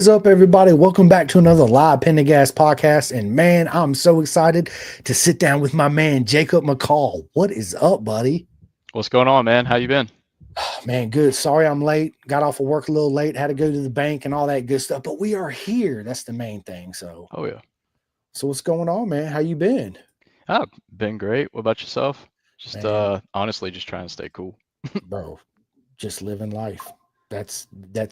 What's up, everybody? Welcome back to another live Pendergast podcast. And man, I'm so excited to sit down with my man, Jacob McCall. What is up, buddy? What's going on, man? How you been? Man, good. Sorry I'm late. Got off of work a little late. Had to go to the bank and all that good stuff. But we are here. That's the main thing. So, Oh yeah, so what's going on, man? How you been? I've been great. What about yourself? Just Man, honestly, just trying to stay cool. bro, just living life. That's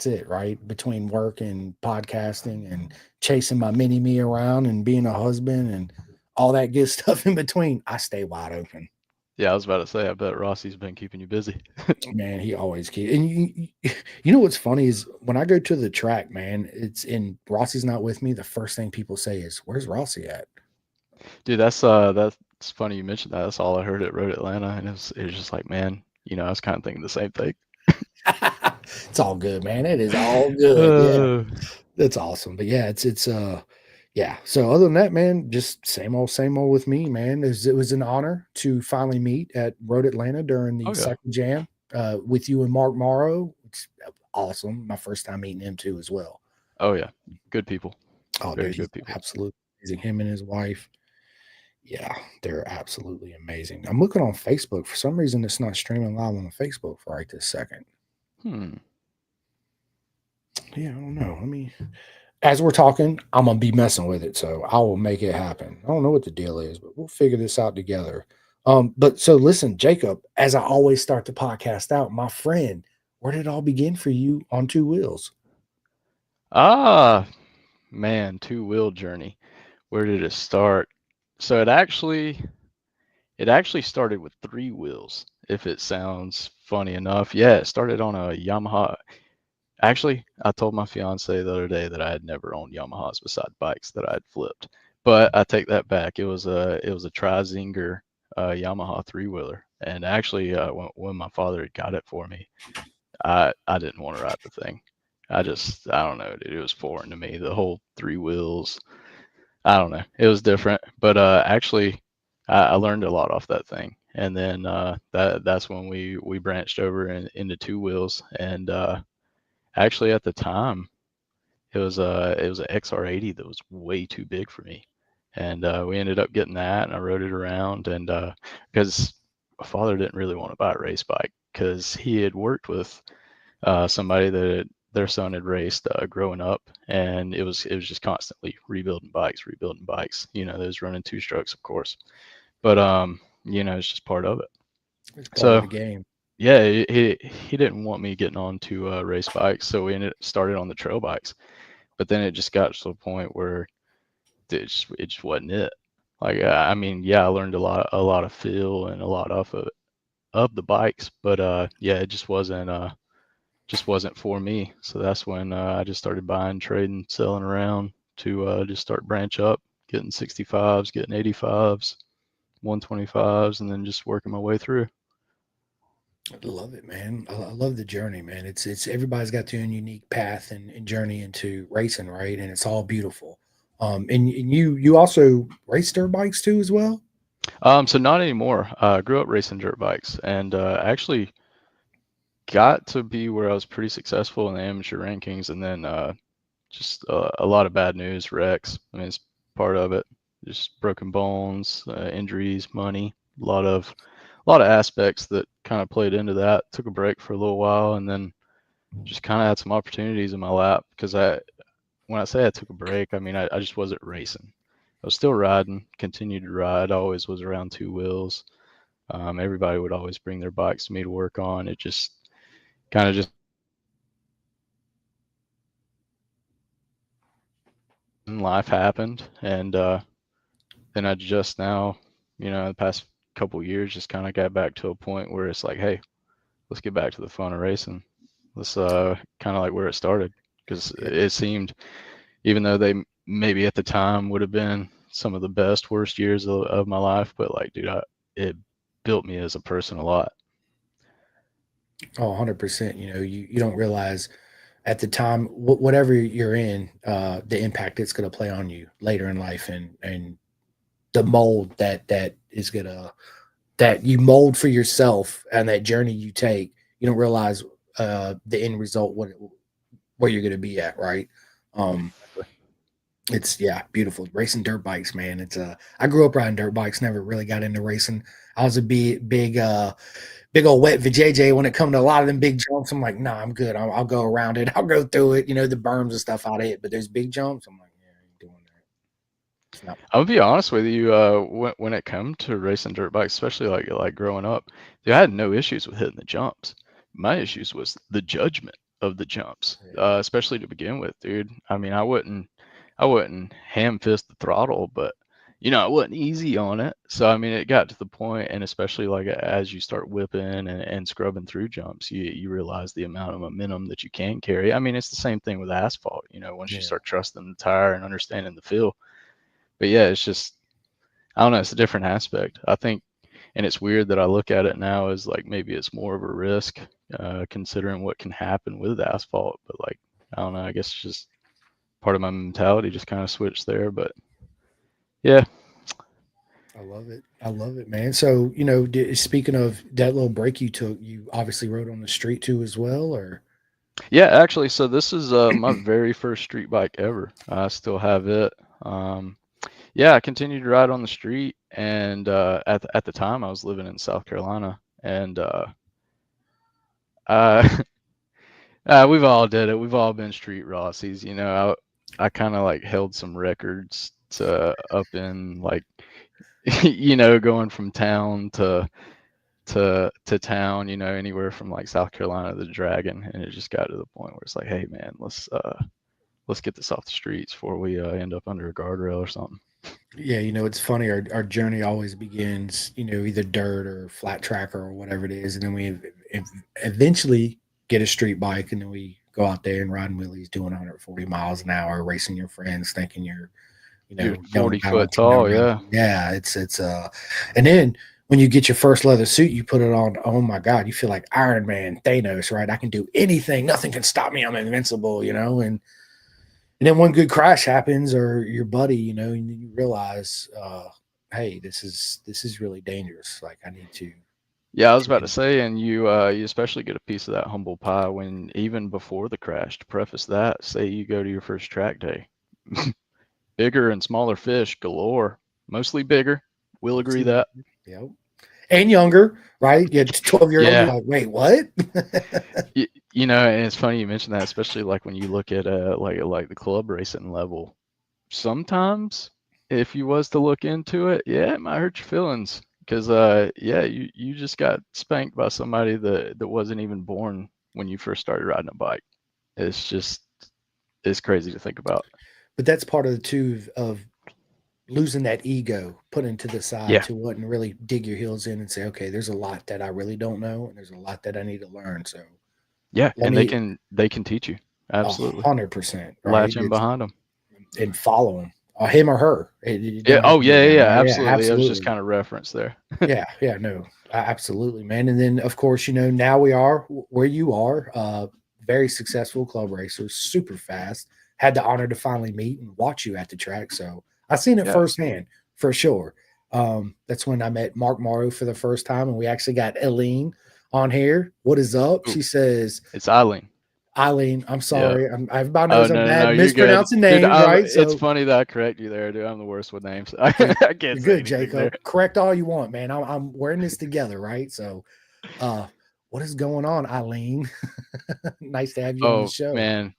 it, right? Between work and podcasting and chasing my mini me around and being a husband and all that good stuff in between, I stay wide open. Yeah, I was about to say, I bet Rossi's been keeping you busy. Man, he always keeps. And you know what's funny is when I go to the track, man, it's in Rossi's not with me. The first thing people say is, "Where's Rossi at?" Dude, that's funny you mentioned that. That's all I heard at Road Atlanta, and it was just like, man, I was kind of thinking the same thing. It's all good, man. It is all good. Yeah, Uh, that's awesome. But yeah, it's yeah. So other than that, man, just same old with me, man. It was an honor to finally meet at Road Atlanta during the oh yeah, second jam with you and Mark Morrow. It's awesome. My first time meeting him too as well. oh yeah, good people, Oh, very dude, he's good people. absolutely amazing. Him and his wife. Yeah, they're absolutely amazing. I'm looking on Facebook. For some reason, it's not streaming live on Facebook for right this second. Hmm. Yeah, I don't know. As we're talking, I'm gonna be messing with it, so I will make it happen. I don't know what the deal is, but we'll figure this out together. But so listen, Jacob, as I always start the podcast out, my friend, where did it all begin for you on two wheels? Ah, man, two-wheel journey. Where did it start? So it actually started with three wheels, if it sounds funny enough. Yeah, it started on a Yamaha. Actually, I told my fiance the other day that I had never owned Yamahas beside bikes that I had flipped. But I take that back. It was a Trizinger Yamaha three-wheeler. And actually, when my father had got it for me, I didn't want to ride the thing. I don't know, dude. It was foreign to me. The whole three wheels. I don't know. It was different. But actually, I learned a lot off that thing. And then that's when we branched over into two wheels. And actually, at the time, it was an XR80 that was way too big for me, and we ended up getting that, and I rode it around, and because my father didn't really want to buy a race bike because he had worked with somebody that their son had raced growing up, and it was just constantly rebuilding bikes, rebuilding bikes. They was running two strokes, of course, but it's just part of it. It's part of So the game. yeah, he didn't want me getting onto race bikes, so we started on the trail bikes. But then it just got to the point where it just wasn't it. Like I mean, yeah, I learned a lot of feel and a lot of the bikes, but yeah, it just wasn't for me. So that's when I just started buying, trading, selling around to just start branch up, getting 65s, getting 85s, 125s, and then just working my way through. I love it, man. I love the journey, man. It's everybody's got their own unique path and journey into racing, right? And it's all beautiful. And you also race dirt bikes too, as well. So not anymore. I grew up racing dirt bikes, and actually got to be where I was pretty successful in the amateur rankings, and then just a lot of bad news, wrecks. I mean, it's part of it. Just broken bones, injuries, money, a lot of aspects that kind of played into that. Took a break for a little while, and then just kind of had some opportunities in my lap because when I say I took a break, I mean I just wasn't racing. I was still riding, continued to ride. Always was around two wheels. Everybody would always bring their bikes to me to work on. It just kind of just life happened, and then I just now, the past couple years, just kind of got back to a point where it's like, hey, let's get back to the fun of racing. Let's kind of like where it started, because Yeah, it seemed, even though they maybe at the time would have been some of the best, worst years of my life, but like, dude, it built me as a person a lot. oh, 100%. You don't realize at the time whatever you're in, the impact it's going to play on you later in life, and the mold that is gonna that you mold for yourself and that journey you take. You don't realize the end result, where you're going to be at, right? Um, it's beautiful. Racing dirt bikes, man. It's I grew up riding dirt bikes, never really got into racing. I was a big old wet vajayjay when it come to a lot of them big jumps. I'm like, nah, I'm good. I'll go around it. I'll go through it. The berms and stuff out of it. But there's big jumps. I'm like, yeah, I ain't doing that. It's not. I'll be honest with you. When it come to racing dirt bikes, especially like growing up, dude, I had no issues with hitting the jumps. My issues was the judgment of the jumps, Yeah, especially to begin with, dude. I mean, I wouldn't ham fist the throttle, but I wasn't easy on it. So I mean, it got to the point, and especially like as you start whipping and scrubbing through jumps, you realize the amount of momentum that you can carry. I mean, it's the same thing with asphalt. Once you yeah. start trusting the tire and understanding the feel. But yeah, it's just I don't know. It's a different aspect, I think, and it's weird that I look at it now as like maybe it's more of a risk, considering what can happen with asphalt. But like I don't know. I guess it's just part of my mentality just kind of switched there. But yeah, I love it. I love it, man. So, speaking of that little break you took, you obviously rode on the street too as well, or? yeah. Actually, so this is my very first street bike ever. I still have it. Um, yeah, I continued to ride on the street, and at the time I was living in South Carolina, and I we've all did it. We've all been street Rossies. I kind of like held some records to up in like, going from town to town, anywhere from like South Carolina to the Dragon. And it just got to the point where it's like, hey man, let's get this off the streets before we end up under a guardrail or something. Yeah, it's funny. Our journey always begins, either dirt or flat track or whatever it is, and then we eventually get a street bike, and then we go out there and ride wheelies, doing 140 miles an hour, racing your friends, thinking you're, You're young 40 foot Valentino tall, yeah. Rossi. Yeah, and then when you get your first leather suit, you put it on. Oh my God, you feel like Iron Man, Thanos, right? I can do anything. Nothing can stop me. I'm invincible, and then one good crash happens, or your buddy, and then you realize, hey, this is really dangerous. Like I need to Yeah, I was take about to it. say, and you especially get a piece of that humble pie when even before the crash. To preface that, say you go to your first track day, bigger and smaller fish galore, mostly bigger. We'll agree Mostly that. bigger. Yep. And younger, right? You 12-year-old, you're Yeah, like, wait, what? and it's funny you mentioned that, especially like when you look at like the club racing level. Sometimes, if you was to look into it, yeah, it might hurt your feelings because yeah, you just got spanked by somebody that wasn't even born when you first started riding a bike. It's just it's crazy to think about. But that's part of the two of losing that ego, putting to the side Yeah, to what and really dig your heels in and say, okay, there's a lot that I really don't know, and there's a lot that I need to learn. So yeah, let and they me can they can teach you a absolutely. 100%, right? Latch in It's behind them. and follow him, him or her. It Yeah. don't have Oh to be a yeah, yeah, guy, yeah, right? Yeah, absolutely. It was just absolutely. kind of reference there. Yeah, yeah, no, absolutely, man. And then, of course, now we are where you are. Very successful club racer, super fast. Had the honor to finally meet and watch you at the track, so I seen it Yeah. firsthand for sure. That's when I met Mark Morrow for the first time, and we actually got Eileen on here. What is up? Ooh, She says, it's Eileen. Eileen. I'm Yeah. sorry. Everybody Oh knows I'm no, no, bad no, you're good, mispronouncing dude. names, right? It's So funny that I correct you there, dude. I'm the worst with names. you're I can't you're say good, anything there. Jacob. Correct all you want, man. I'm wearing this together, right? So Uh, what is going on, Eileen? Nice to have you on the Oh show, man,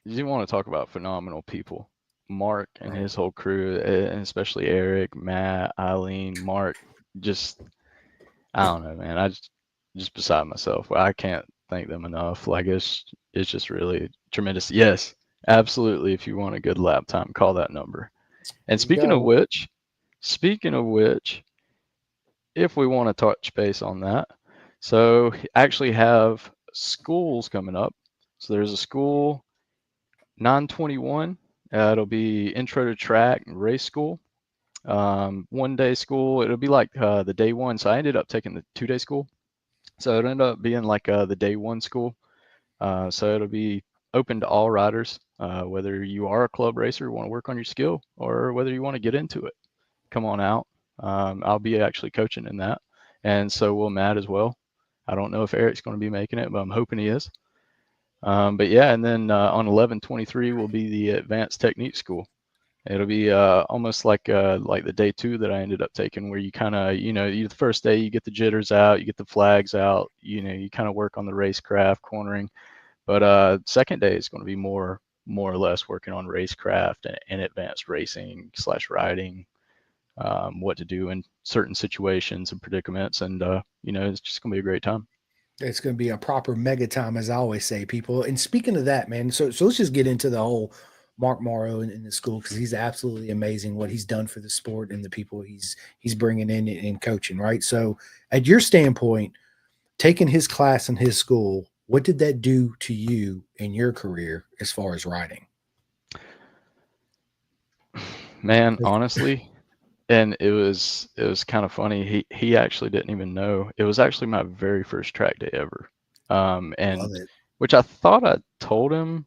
you want to talk about phenomenal people. Mark and bro. his whole crew, and especially Eric, Matt, Eileen, Mark. Just I don't know, man. I just beside myself. I can't thank them enough. Like it's just really tremendous. Yes, absolutely. If you want a good lap time, call that number. And There you go. speaking of which, if we want to touch base on that, so actually have schools coming up. So there's a school 921. It'll be intro to track and race school. 1 day school. It'll be like the day one. So I ended up taking the 2 day school. So it ended up being like the day one school. So it'll be open to all riders, whether you are a club racer, want to work on your skill, or whether you want to get into it. Come on out. I'll be actually coaching in that, and so will Matt as well. I don't know if Eric's going to be making it, but I'm hoping he is. But yeah, and then on 11/23 will be the advanced technique school. It'll be almost like the day 2 that I ended up taking, where you kind of, the first day you get the jitters out, you get the flags out, you kind of work on the racecraft cornering. But second day is going to be more or less working on racecraft and advanced racing / riding, what to do in certain situations and predicaments, and it's just going to be a great time. It's going to be a proper mega time, as I always say, people. And speaking of that, man, so let's just get into the whole Mark Morrow in the school, because he's absolutely amazing what he's done for the sport and the people he's bringing in coaching, right? So, at your standpoint, taking his class in his school, what did that do to you in your career as far as riding? Man, honestly, and it was kind of funny. He actually didn't even know. It was actually my very first track day ever. And Love it. which I thought I told him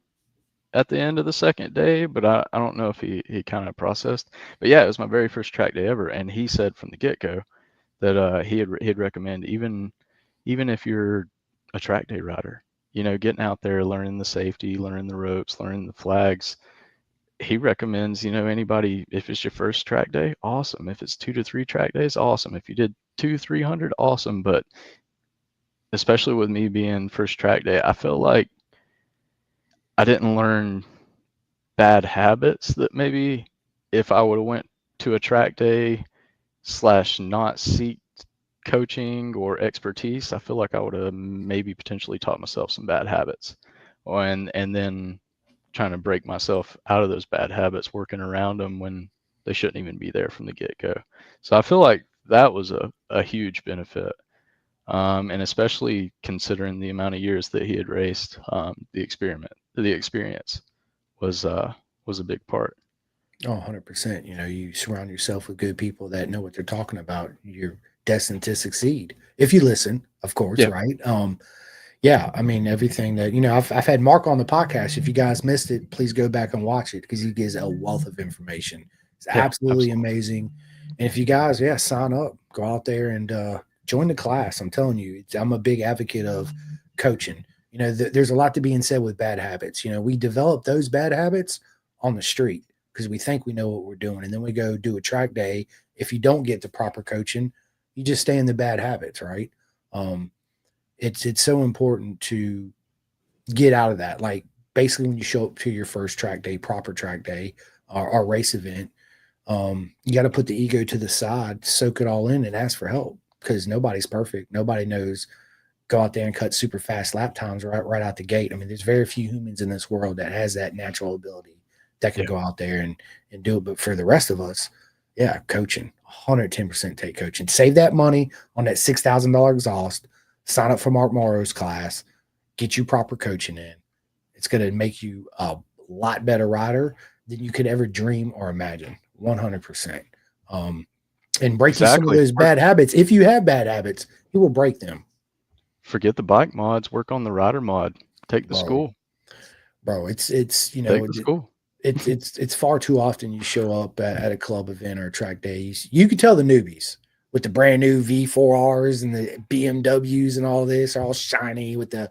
at the end of the second day, but I don't know if he kind of processed. But yeah, it was my very first track day ever, and he said from the get-go that he'd recommend, even if you're a track day rider, getting out there, learning the safety, learning the ropes, learning the flags. He recommends, anybody, if it's your first track day, awesome. If it's 2 to 3 track days, awesome. If you did 200-300, awesome. But especially with me being first track day, I feel like I didn't learn bad habits that maybe if I would have went to a track day / not seek coaching or expertise, I feel like I would have maybe potentially taught myself some bad habits, and then trying to break myself out of those bad habits, working around them when they shouldn't even be there from the get-go. So I feel like that was a huge benefit, and especially considering the amount of years that he had raced, the experience was a big part. Oh, 100%. You surround yourself with good people that know what they're talking about. You're destined to succeed if you listen, of course, Yeah, right? Yeah, I mean, everything that, I've had Mark on the podcast. If you guys missed it, please go back and watch it because he gives a wealth of information. It's yeah, absolutely absolutely. amazing. And if you guys, yeah, sign up, go out there and join the class. I'm telling you, I'm a big advocate of coaching. There's a lot to being said with bad habits. We develop those bad habits on the street because we think we know what we're doing. And then we go do a track day. If you don't get the proper coaching, you just stay in the bad habits, right? Um, it's so important to get out of that. Like basically when you show up to your first track day, proper track day or race event, you got to put the ego to the side, soak it all in, and ask for help because nobody's perfect. Nobody knows go out there and cut super fast lap times right out the gate. I mean, there's very few humans in this world that has that natural ability that can Yeah, go out there and do it. But for the rest of us, yeah, coaching, 110% take coaching. Save that money on that $6,000 exhaust. Sign up for Mark Morrow's class. Get you proper coaching in. It's going to make you a lot better rider than you could ever dream or imagine. 100%. Um, and break you some of exactly. those bad habits. If you have bad habits, he will break them, Forget the bike mods, work on the rider mod. Take the bro. school. Bro, it's Take the school. it's far too often you show up at a club event or track days. You can tell the newbies with the brand new V4Rs and the BMWs and all this are all shiny with the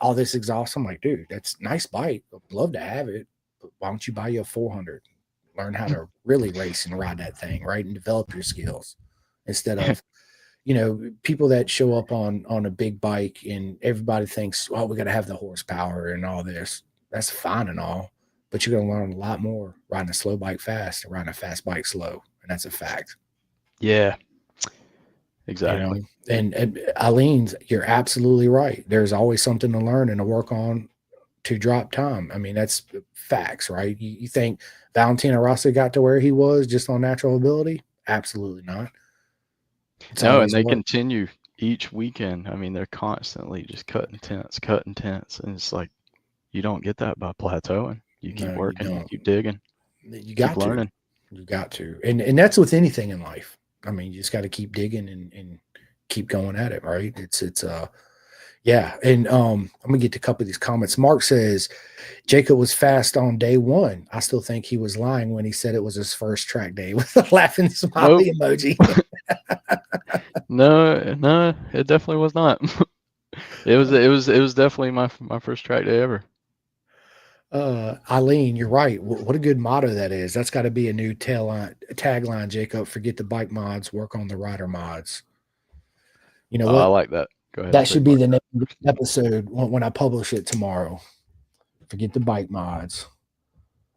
all this exhaust. I'm like, dude, that's nice bike. I'd love to have it. But why don't you buy you a 400? Learn how to really race and ride that thing, right? And develop your skills instead of people that show up on a big bike and everybody thinks, well, we got to have the horsepower and all this. That's fine and all, but you're going to learn a lot more riding a slow bike fast and riding a fast bike slow, and that's a fact. Yeah, You know, exactly. and Eileen's, you're absolutely right. There's always something to learn and to work on to drop time. I mean, that's facts, right? You think Valentino Rossi got to where he was just on natural ability? Absolutely not. It's No, and always they work. continue each weekend. I mean, they're constantly just cutting tents, and it's like you don't get that by plateauing. You keep No, you working, you don't. keep digging, You keep got to. learning. You got to. And that's with anything in life. I mean, you just got to keep digging and keep going at it, right? It's yeah. And I'm gonna get to a couple of these comments. Mark says Jacob was fast on day one. I still think he was lying when he said it was his first track day with a laughing Nope. smiley emoji. No, no, it definitely was not. It was definitely my first track day ever. Eileen, you're right. What a good motto that is. That's got to be a new tagline, Jacob. Forget the bike mods, work on the rider mods. You know I what? like that. Go ahead and That should be trademark the name that. of the episode when I publish it tomorrow. Forget the bike mods.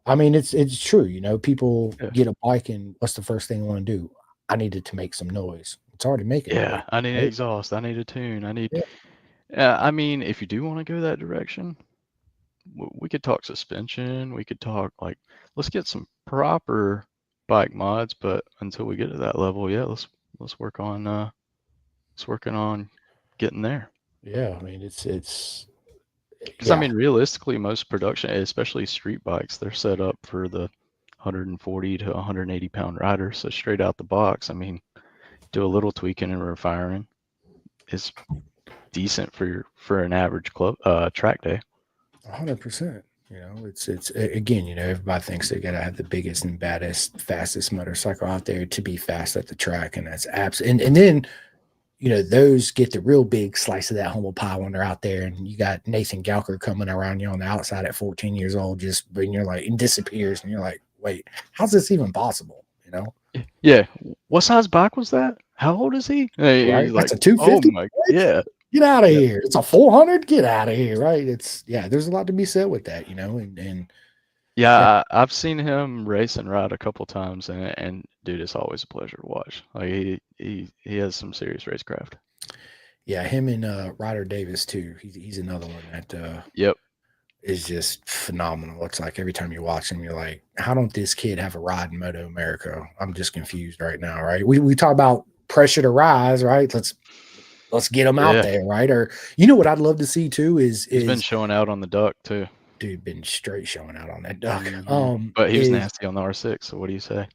I mean, it's true. You know, people Yeah. get a bike, and what's the first thing they want to do? I need it to make some noise. It's already making noise, Yeah, I need an right? exhaust. I need a tune. I need. Yeah, I mean, if you do want to go that direction, we could talk suspension. We could talk like let's get some proper bike mods. But until we get to that level, yeah, let's work on let's working on getting there. yeah. I mean, it's Because I yeah, mean, realistically, most production, especially street bikes, they're set up for the 140 to 180 pound rider. So straight out the box, I mean, do a little tweaking and refiring is decent for an average club track day. 100%. You know, again. You know, everybody thinks they gotta have the biggest and baddest, fastest motorcycle out there to be fast at the track, and that's absolutely. And then you know, those get the real big slice of that humble pie when they're out there, and you got Nathan Gauker coming around you on the outside at 14 years old, just and you're like, and disappears, and you're like, wait, how's this even possible? You know, Yeah. What size bike was that? How old is he? right? He's That's like, a oh 250. my, yeah. Get out of Yeah. here. It's a 400. Get out of here. Right. It's, yeah, there's a lot to be said with that, you know, and yeah, Yeah, I've seen him race and ride a couple times, and dude, it's always a pleasure to watch. Like he has some serious racecraft. yeah, him and Ryder Davis too. He's another one that Yep. is just phenomenal. It's like every time you watch him, you're like, how don't this kid have a ride in Moto America? I'm just confused right now, right? We talk about pressure to rise, right? Let's get him out Yeah. there, right? Or you know what I'd love to see too He's been is showing out on the duck too. dude been straight showing out on that duck. But he was Is nasty on the R6. So what do you say?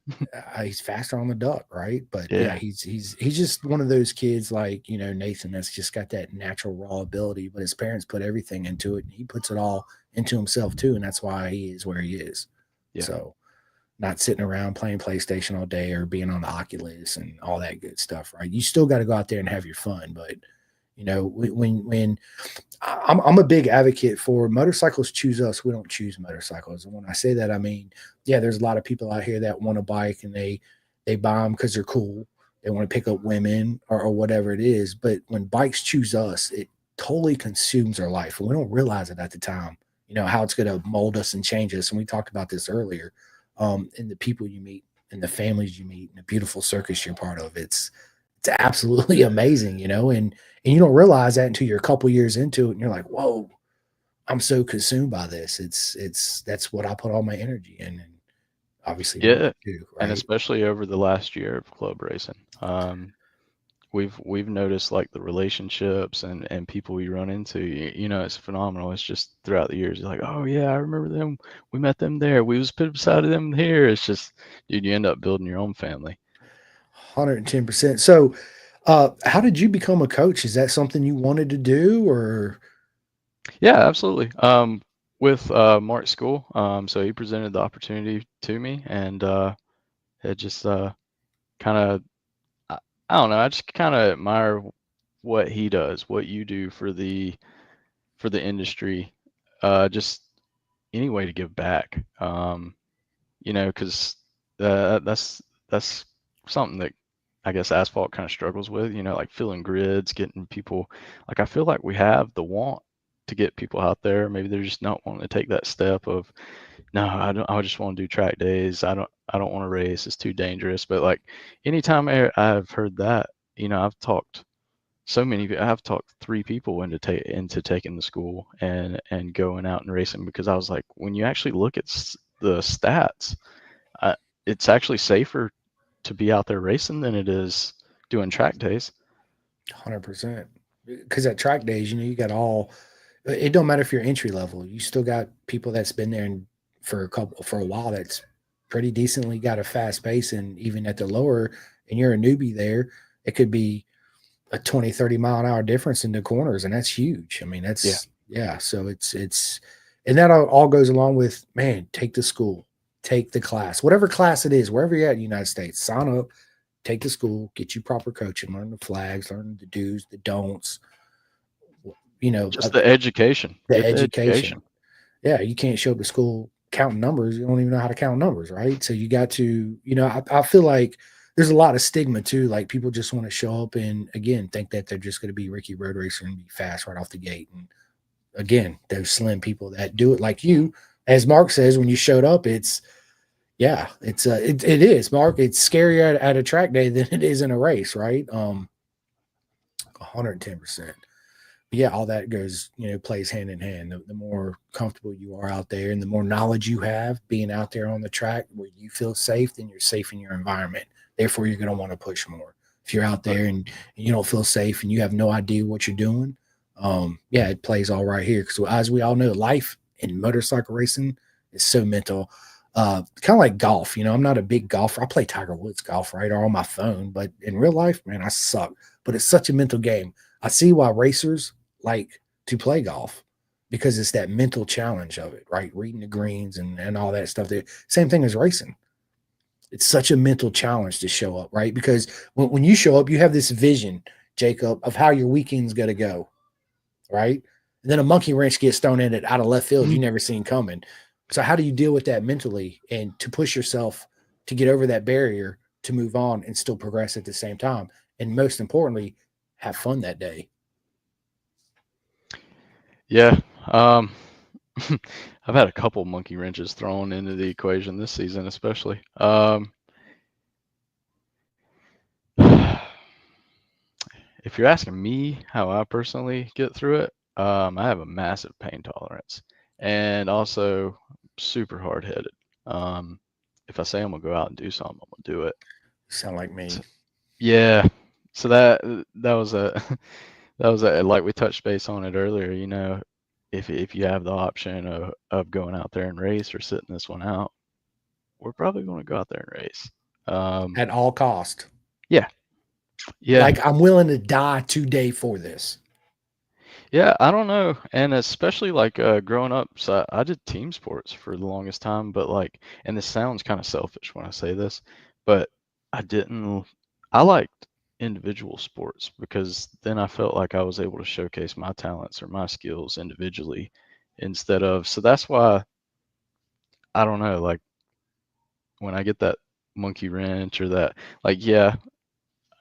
he's faster on the duck, right? But yeah, Yeah. he's just one of those kids like you know Nathan that's just got that natural raw ability. But his parents put everything into it, and he puts it all into himself too, and that's why he is where he is. Yeah. So not sitting around playing PlayStation all day or being on the Oculus and all that good stuff, right? You still got to go out there and have your fun, but you know when I'm a big advocate for motorcycles choose us. We don't choose motorcycles. And when I say that, I mean, yeah, there's a lot of people out here that want a bike and they buy them because they're cool. They want to pick up women or whatever it is. But when bikes choose us, it totally consumes our life. And we don't realize it at the time, you know, how it's going to mold us and change us. And we talked about this earlier. And the people you meet and the families you meet and the beautiful circus you're part of. It's absolutely amazing, you know, and you don't realize that until you're a couple years into it, and you're like, "Whoa, I'm so consumed by this." It's that's what I put all my energy in, and obviously more Yeah. too, And right? especially over the last year of club racing. We've noticed like the relationships and people we run into, you know, it's phenomenal. It's just throughout the years, you're like, oh yeah, I remember them. We met them there. We was put beside of them here. It's just, dude, you end up building your own family. 110%. So, how did you become a coach? Is that something you wanted to do, or Yeah, absolutely. With Mark's school, so he presented the opportunity to me, and it just kind of, I don't know, I just kind of admire what he does, what you do for the industry, just any way to give back. You know, because that's something that I guess asphalt kind of struggles with. You know, like filling grids, getting people. Like I feel like we have the want to get people out there. Maybe they're just not wanting to take that step of no, I don't. I just want to do track days. I don't want to race. It's too dangerous. But like anytime I've heard that, you know, I've talked three people into taking the school and going out and racing because I was like, when you actually look at the stats, uh, it's actually safer to be out there racing than it is doing track days. 100%? Because at track days, you know, you got all. It don't matter if you're entry level. You still got people that's been there and for a while. That's pretty decently got a fast pace, and even at the lower, and you're a newbie there, it could be a 20, 30 mile an hour difference in the corners, and that's huge. I mean, Yeah. that's yeah. So it's and that all goes along with man, take the school, take the class, whatever class it is, wherever you're at in the United States, sign up, take the school, get you proper coaching, learn the flags, learn the do's, the don'ts, you know, Just the education. the Get the education. education. Yeah, you can't show up to school counting numbers. You don't even know how to count numbers, right? So you got to, I feel like there's a lot of stigma too. Like people just want to show up and again think that they're just going to be Ricky Road Racer and be fast right off the gate. And again, those slim people that do it like you, as Mark says, when you showed up, it is Mark. It's scarier at a track day than it is in a race, right? 110%. Yeah, all that goes, plays hand in hand. The more comfortable you are out there and the more knowledge you have being out there on the track where you feel safe, then you're safe in your environment. Therefore, you're going to want to push more. If you're out Right. there and you don't feel safe and you have no idea what you're doing, yeah, it plays all right here. Because as we all know, life in motorcycle racing is so mental. Kind of like golf. I'm not a big golfer. I play Tiger Woods golf, right, or on my phone. But in real life, man, I suck. But it's such a mental game. I see why racers like to play golf because it's that mental challenge of it, right? Reading the greens and all that stuff. There, same thing as racing. It's such a mental challenge to show up, right? Because when you show up, you have this vision, Jacob, of how your weekend's going to go, right? And then a monkey wrench gets thrown in it out of left field you never seen coming. So how do you deal with that mentally and to push yourself to get over that barrier to move on and still progress at the same time? And most importantly, have fun that day. Yeah. I've had a couple monkey wrenches thrown into the equation this season, especially. If you're asking me how I personally get through it, I have a massive pain tolerance and also super hard headed. If I say I'm gonna go out and do something, I'm gonna do it. You sound like me. So, yeah. So that was a that was a, like we touched base on it earlier. If you have the option of going out there and race or sitting this one out, we're probably going to go out there and race. At all cost. Yeah. Yeah. Like I'm willing to die today for this. Yeah, I don't know. And especially like growing up, so I did team sports for the longest time, but like, and this sounds kind of selfish when I say this, but I didn't, I liked individual sports because then I felt like I was able to showcase my talents or my skills individually instead of, so that's why I don't know, like when I get that monkey wrench or that, like, yeah,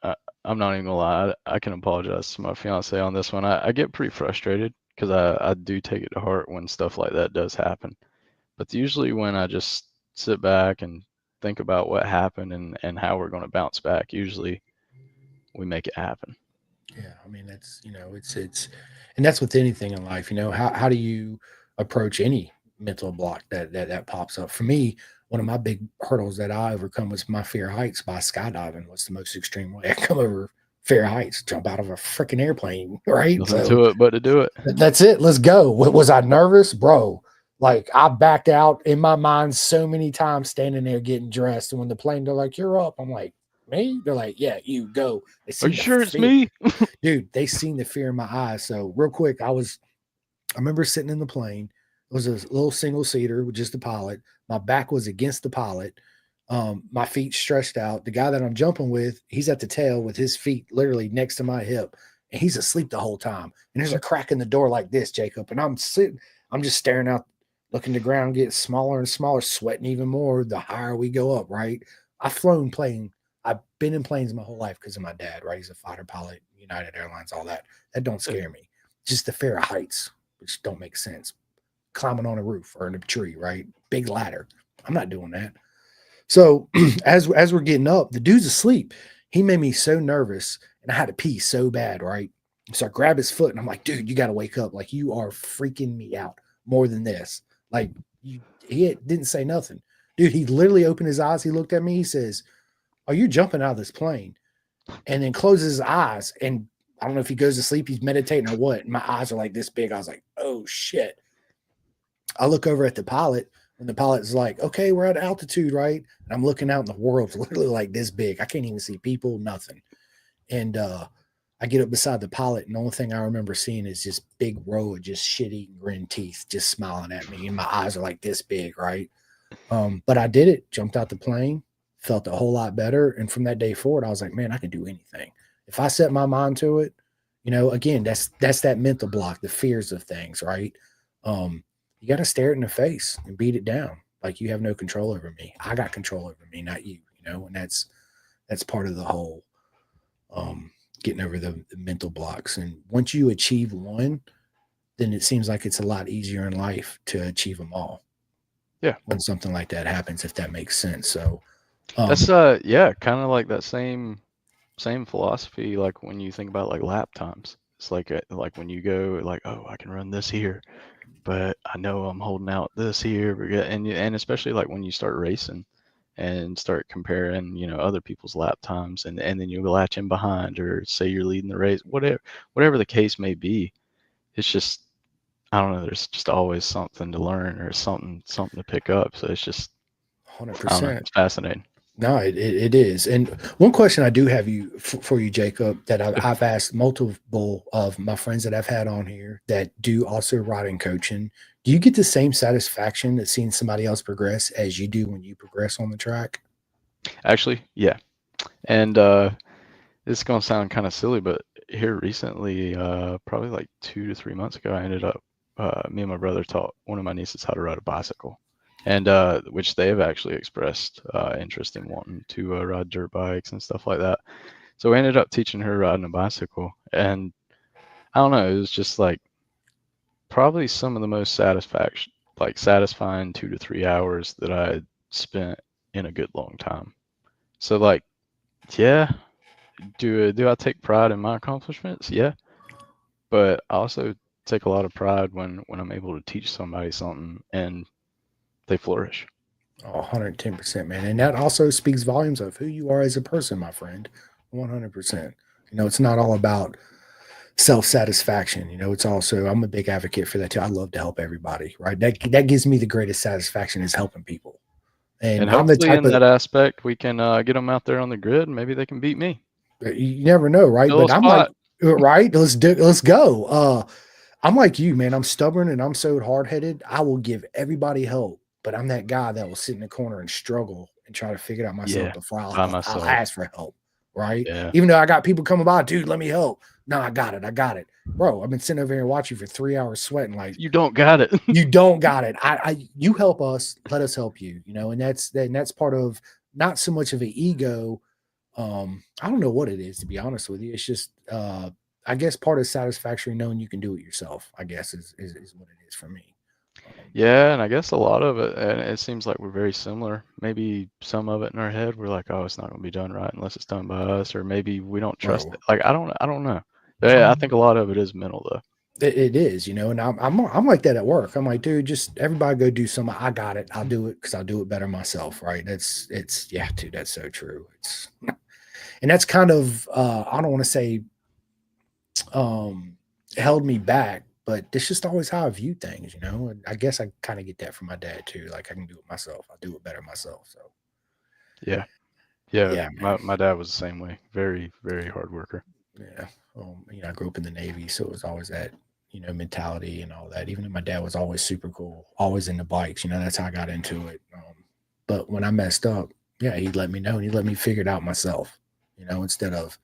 I, I'm not even gonna lie. I can apologize to my fiance on this one. I get pretty frustrated because I do take it to heart when stuff like that does happen. But usually when I just sit back and think about what happened and how we're going to bounce back, usually we make it happen. Yeah, I mean that's it's and that's with anything in life. How do you approach any mental block that pops up? For me, one of my big hurdles that I overcome was my fear of heights by skydiving. Was the most extreme way I come over fear of heights, jump out of a freaking airplane, right? Nothing So to it but to do it. that's it. Let's go. Was I nervous, bro? Like I backed out in my mind so many times standing there getting dressed. And when the plane, they're like, "You're up." I'm like, "Me?" They're like, "Yeah, you go." They Are you seen the sure it's fear, me? dude. They seen the fear in my eyes. So real quick, I remember sitting in the plane. It was a little single seater with just the pilot. My back was against the pilot. My feet stretched out. The guy that I'm jumping with, he's at the tail with his feet literally next to my hip, and he's asleep the whole time. And there's a crack in the door like this, Jacob. And I'm sitting, I'm just staring out, looking the ground get smaller and smaller, sweating even more the higher we go up, right? I've flown plane. I've been in planes my whole life because of my dad, right? He's a fighter pilot, United Airlines, all that. That don't scare me. Just the fear of heights, which don't make sense. Climbing on a roof or in a tree, right? Big ladder. I'm not doing that. So as we're getting up, the dude's asleep. He made me so nervous, and I had to pee so bad, right? So I grab his foot, and I'm like, dude, you got to wake up. Like you are freaking me out more than this. Like he didn't say nothing, dude. He literally opened his eyes. He looked at me. He says, "Are you jumping out of this plane?" And then closes his eyes. And I don't know if he goes to sleep, he's meditating or what. My eyes are like this big. I was like, oh shit. I look over at the pilot and the pilot's like, okay, we're at altitude, right? And I'm looking out and the world's literally like this big. I can't even see people, nothing. And I get up beside the pilot, and the only thing I remember seeing is this big row of just shit-eating grin teeth just smiling at me. And my eyes are like this big, right? But I did it, jumped out the plane, felt a whole lot better. And from that day forward, I was like, man, I can do anything. If I set my mind to it, Again, that's that mental block, the fears of things, right? You got to stare it in the face and beat it down. Like, you have no control over me. I got control over me, not you. And that's part of the whole, um, getting over the mental blocks. And once you achieve one, then it seems like it's a lot easier in life to achieve them all Yeah. when something like that happens, if that makes sense. So, That's um, yeah, kind of like that same philosophy like when you think about like lap times. It's like when you go like, oh, I can run this here, but I know I'm holding out this here, and especially like when you start racing and start comparing, other people's lap times, and then you latch in behind, or say you're leading the race, whatever the case may be. It's just, I don't know, there's just always something to learn or something to pick up. So it's just, I don't know, 100%. it's fascinating. No, it is. And one question I do have for you, Jacob, that Yeah. I've asked multiple of my friends that I've had on here that do also riding coaching. Do you get the same satisfaction that seeing somebody else progress as you do when you progress on the track? Actually, yeah. And this is gonna sound kind of silly, but here recently, probably like 2 to 3 months ago, I ended up, me and my brother taught one of my nieces how to ride a bicycle, and which they have actually expressed interest in wanting to ride dirt bikes and stuff like that. So we ended up teaching her riding a bicycle, and I don't know, it was just like probably some of the most satisfying 2 to 3 hours that I spent in a good long time. So like, yeah, do I take pride in my accomplishments? Yeah, but I also take a lot of pride when I'm able to teach somebody something and they flourish. Oh, 110%, man. And that also speaks volumes of who you are as a person, my friend. 100%. It's not all about self satisfaction. It's also, I'm a big advocate for that too. I love to help everybody, right? That gives me the greatest satisfaction is helping people. And And I'm the hopefully type in of, that aspect, we can get them out there on the grid and maybe they can beat me. you never know, right? Fill a But I'm like, spot. right, let's go. I'm like you, man. I'm stubborn and I'm so hard headed. I will give everybody help, but I'm that guy that will sit in the corner and struggle and try to figure it out myself Yeah, before by I'll myself. ask for help, right? Yeah. Even though I got people coming by, dude, let me help. No, I got it. I got it, bro. I've been sitting over here and watching you for 3 hours sweating like You don't got it. you don't got it. You help us, let us help you. And that's part of not so much of an ego. I don't know what it is, to be honest with you. It's just I guess part of satisfaction knowing you can do it yourself, I guess is what it is for me. Yeah, and I guess a lot of it, and it seems like we're very similar. Maybe some of it in our head, we're like, oh, it's not going to be done right unless it's done by us, or maybe we don't trust Bro, it. Like, I don't know. Yeah, I think a lot of it is mental though. it is, and I'm like that at work. I'm like, dude, just everybody go do something. I got it. I'll do it because I'll do it better myself, right? It's yeah, dude, that's so true. And that's kind of I don't want to say um held me back, but it's just always how I view things. And I guess I kind of get that from my dad too. Like, I can do it myself. I'll do it better myself. So Yeah, yeah. yeah, My man. my dad was the same way. Very, very hard worker. Yeah. I grew up in the Navy, so it was always that mentality and all that. Even though my dad was always super cool, always into bikes, that's how I got into it. But when I messed up, yeah, he'd let me know and he'd let me figure it out myself, instead of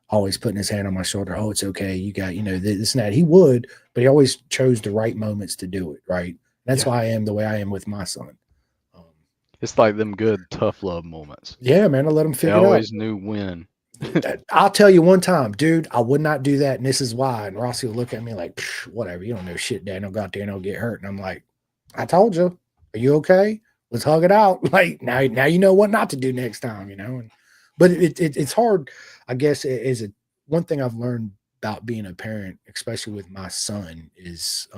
always putting his hand on my shoulder. Oh, it's okay. You got this and that. He would, but he always chose the right moments to do it. Right. That's Yeah, why I am the way I am with my son. Um, it's like them good tough love moments. yeah, man, I let him They figure it out. always knew when. I'll tell you one time, dude, I would not do that. And this is why. And Rossi will look at me like, whatever. You don't know shit, Dad. Don't go out there and don't get hurt. And I'm like, I told you. Are you okay? Let's hug it out. Like, now you know what not to do next time. But it's hard, I guess, is it one thing I've learned about being a parent, especially with my son, is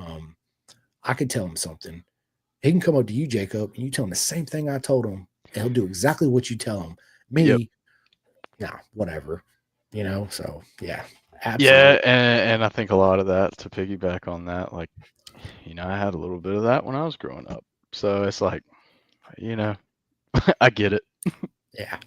I could tell him something. He can come up to you, Jacob, and you tell him the same thing I told him, and he'll do exactly what you tell him. Yep. Me, nah, whatever. So yeah, Yeah, absolutely. and I think a lot of that, to piggyback on that, like, I had a little bit of that when I was growing up. So it's like, you know, I get it. Yeah,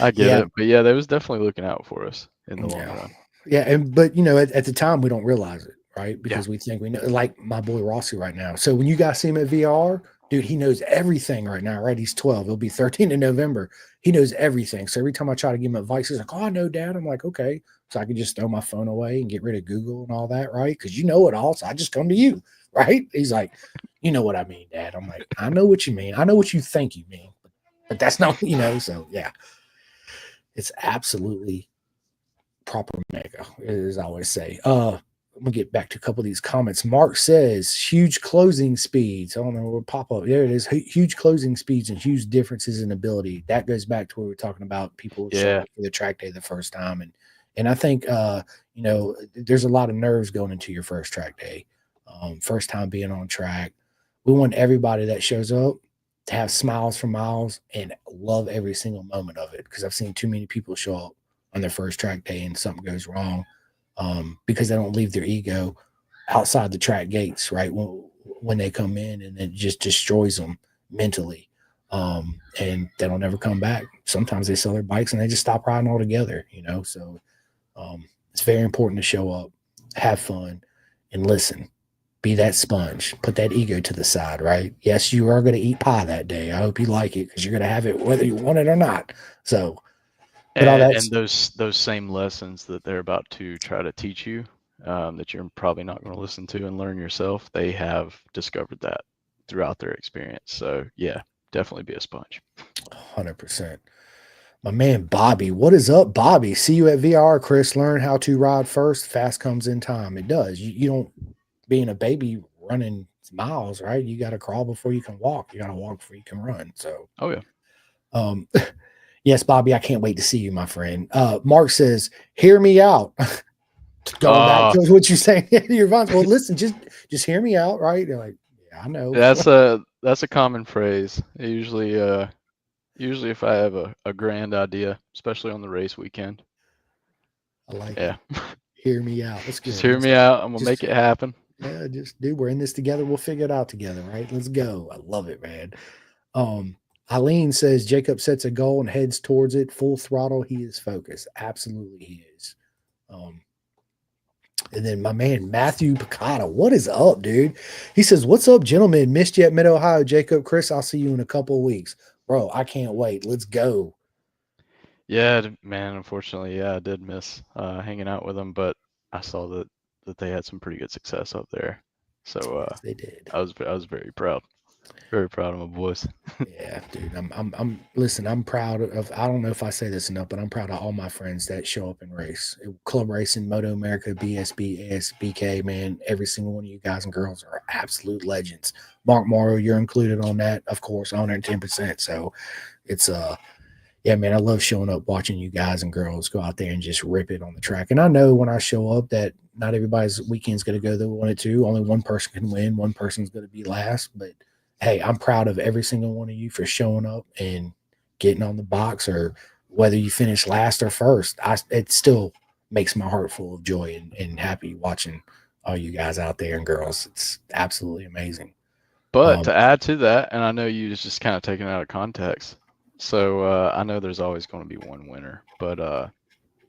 I get yeah, it. But yeah, they was definitely looking out for us in the long yeah, run. yeah. But at the time we don't realize it, right? Yeah. Because we think we know, like my boy Rossi right now. So when you guys see him at VR, Dude, he knows everything right now, right? He's 12. He'll be 13 in November. He knows everything. So every time I try to give him advice, he's like, "Oh, I know, Dad." I'm like, "Okay." So I can just throw my phone away and get rid of Google and all that, right? Because you know it all. So I just come to you, right? He's like, "You know what I mean, Dad." I'm like, "I know what you mean. I know what you think you mean, but that's not, So yeah, it's absolutely proper mega, as I always say. I'm gonna get back to a couple of these comments. Mark says huge closing speeds. I don't know what pop up. There it is. Huge closing speeds and huge differences in ability. That goes back to what we are talking about people showing Yeah, up for the track day the first time, and I think there's a lot of nerves going into your first track day, first time being on track. We want everybody that shows up to have smiles for miles and love every single moment of it because I've seen too many people show up on their first track day and something goes wrong because they don't leave their ego outside the track gates, right? When they come in and it just destroys them mentally. And they don't ever come back. Sometimes they sell their bikes and they just stop riding altogether. So it's very important to show up, have fun, and listen. Be that sponge. Put that ego to the side, right? Yes, you are going to eat pie that day. I hope you like it because you're going to have it whether you want it or not. So, but all and that's those same lessons that they're about to try to teach you, that you're probably not going to listen to and learn yourself, they have discovered that throughout their experience. So yeah, definitely be a sponge. 100%. My man Bobby, what is up, Bobby? See you at VR, Chris. Learn how to ride first. Fast comes in time. It does. You don't being a baby running miles, right? You got to crawl before you can walk. You got to walk before you can run. So, Oh yeah. um, yes, Bobby, I can't wait to see you, my friend. Mark says, "Hear me out." Going back Uh, to what you're saying, your response. Well, listen, just hear me out, right? They're like, yeah, I know. that's a common phrase. Usually if I have a grand idea, especially on the race weekend. I like it. Yeah. Hear me out. That's Just good. hear me out. I'm gonna make Just it happen. Yeah, just dude, we're in this together. We'll figure it out together, right? Let's go. I love it, man. Um, Eileen says Jacob sets a goal and heads towards it full throttle. He is focused. Absolutely, he is. Um, and then my man Matthew Piccata, what is up, dude? He says, "What's up, gentlemen? Missed you at Mid Ohio, Jacob. Chris, I'll see you in a couple of weeks, bro. I can't wait. Let's go." Yeah, man. Unfortunately, yeah, I did miss hanging out with them, but I saw that they had some pretty good success up there. So Yes, they did. I was very proud of my boys. Yeah, dude. Listen, I'm proud of, I don't know if I say this enough, but I'm proud of all my friends that show up and race. Club Racing, Moto America, BSB, ASBK, man. Every single one of you guys and girls are absolute legends. Mark Morrow, you're included on that, of course, 110%. So it's yeah, man, I love showing up, watching you guys and girls go out there and just rip it on the track. And I know when I show up that not everybody's weekend's going to go the way they want it to. Only one person can win. One person's going to be last. But hey, I'm proud of every single one of you for showing up and getting on the box, or whether you finish last or first. It still makes my heart full of joy and happy watching all you guys out there and girls. It's absolutely amazing. But Um, to add to that, and I know you just kind of taken it out of context. So I know there's always going to be one winner, but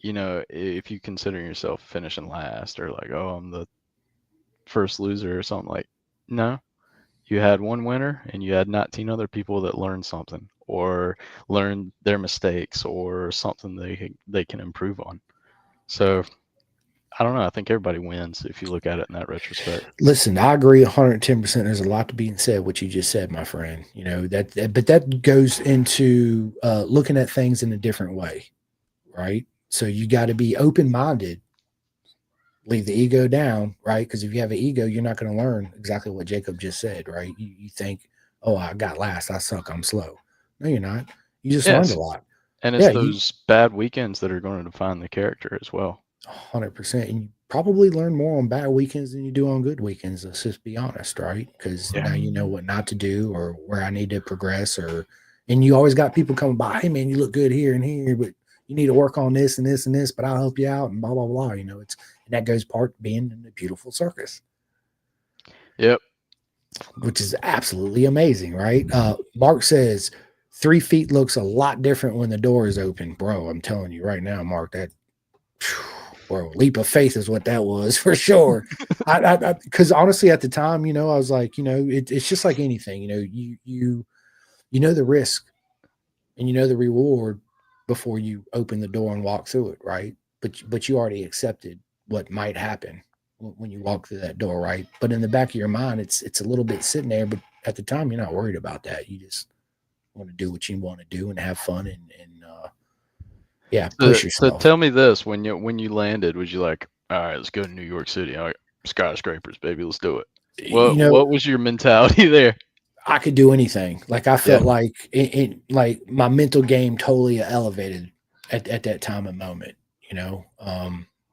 if you consider yourself finishing last or like, oh, I'm the first loser or something, like, no, you had one winner and you had 19 other people that learned something or learned their mistakes or something they can improve on. So I don't know. I think everybody wins if you look at it in that retrospect. Listen, I agree 110%. There's a lot to be said what you just said, my friend. But that goes into looking at things in a different way, right? So you got to be open minded, leave the ego down, right? Because if you have an ego, you're not going to learn exactly what Jacob just said, right? You think, oh, I got last, I suck, I'm slow. No, you're not. You just learned a Yes. lot. And it's Yeah, you those bad weekends that are going to define the character as well. 100%. And you probably learn more on bad weekends than you do on good weekends. Let's just be honest, right? Because Yeah. now you know what not to do or where I need to progress. And you always got people coming by, hey, man, you look good here and here, but you need to work on this and this and this, but I'll help you out and blah, blah, blah. And that goes part being in a beautiful circus, Yep. which is absolutely amazing, right? Mark says 3 feet looks a lot different when the door is open. Bro, I'm telling you right now, Mark, that. Phew, Bro, leap of faith is what that was for sure. Because honestly, at the time, I was like, it's just like anything. You know the risk and you know the reward before you open the door and walk through it, right? But you already accepted what might happen when you walk through that door, right? But in the back of your mind, it's a little bit sitting there. But at the time, you're not worried about that. You just want to do what you want to do and have fun and yeah, So, push so yourself. tell me this: when you landed, was you like, all right, let's go to New York City? All right, skyscrapers, baby, let's do it. You What know, was your mentality there? I could do anything. Like I Yeah, felt like like my mental game totally elevated at that time and moment.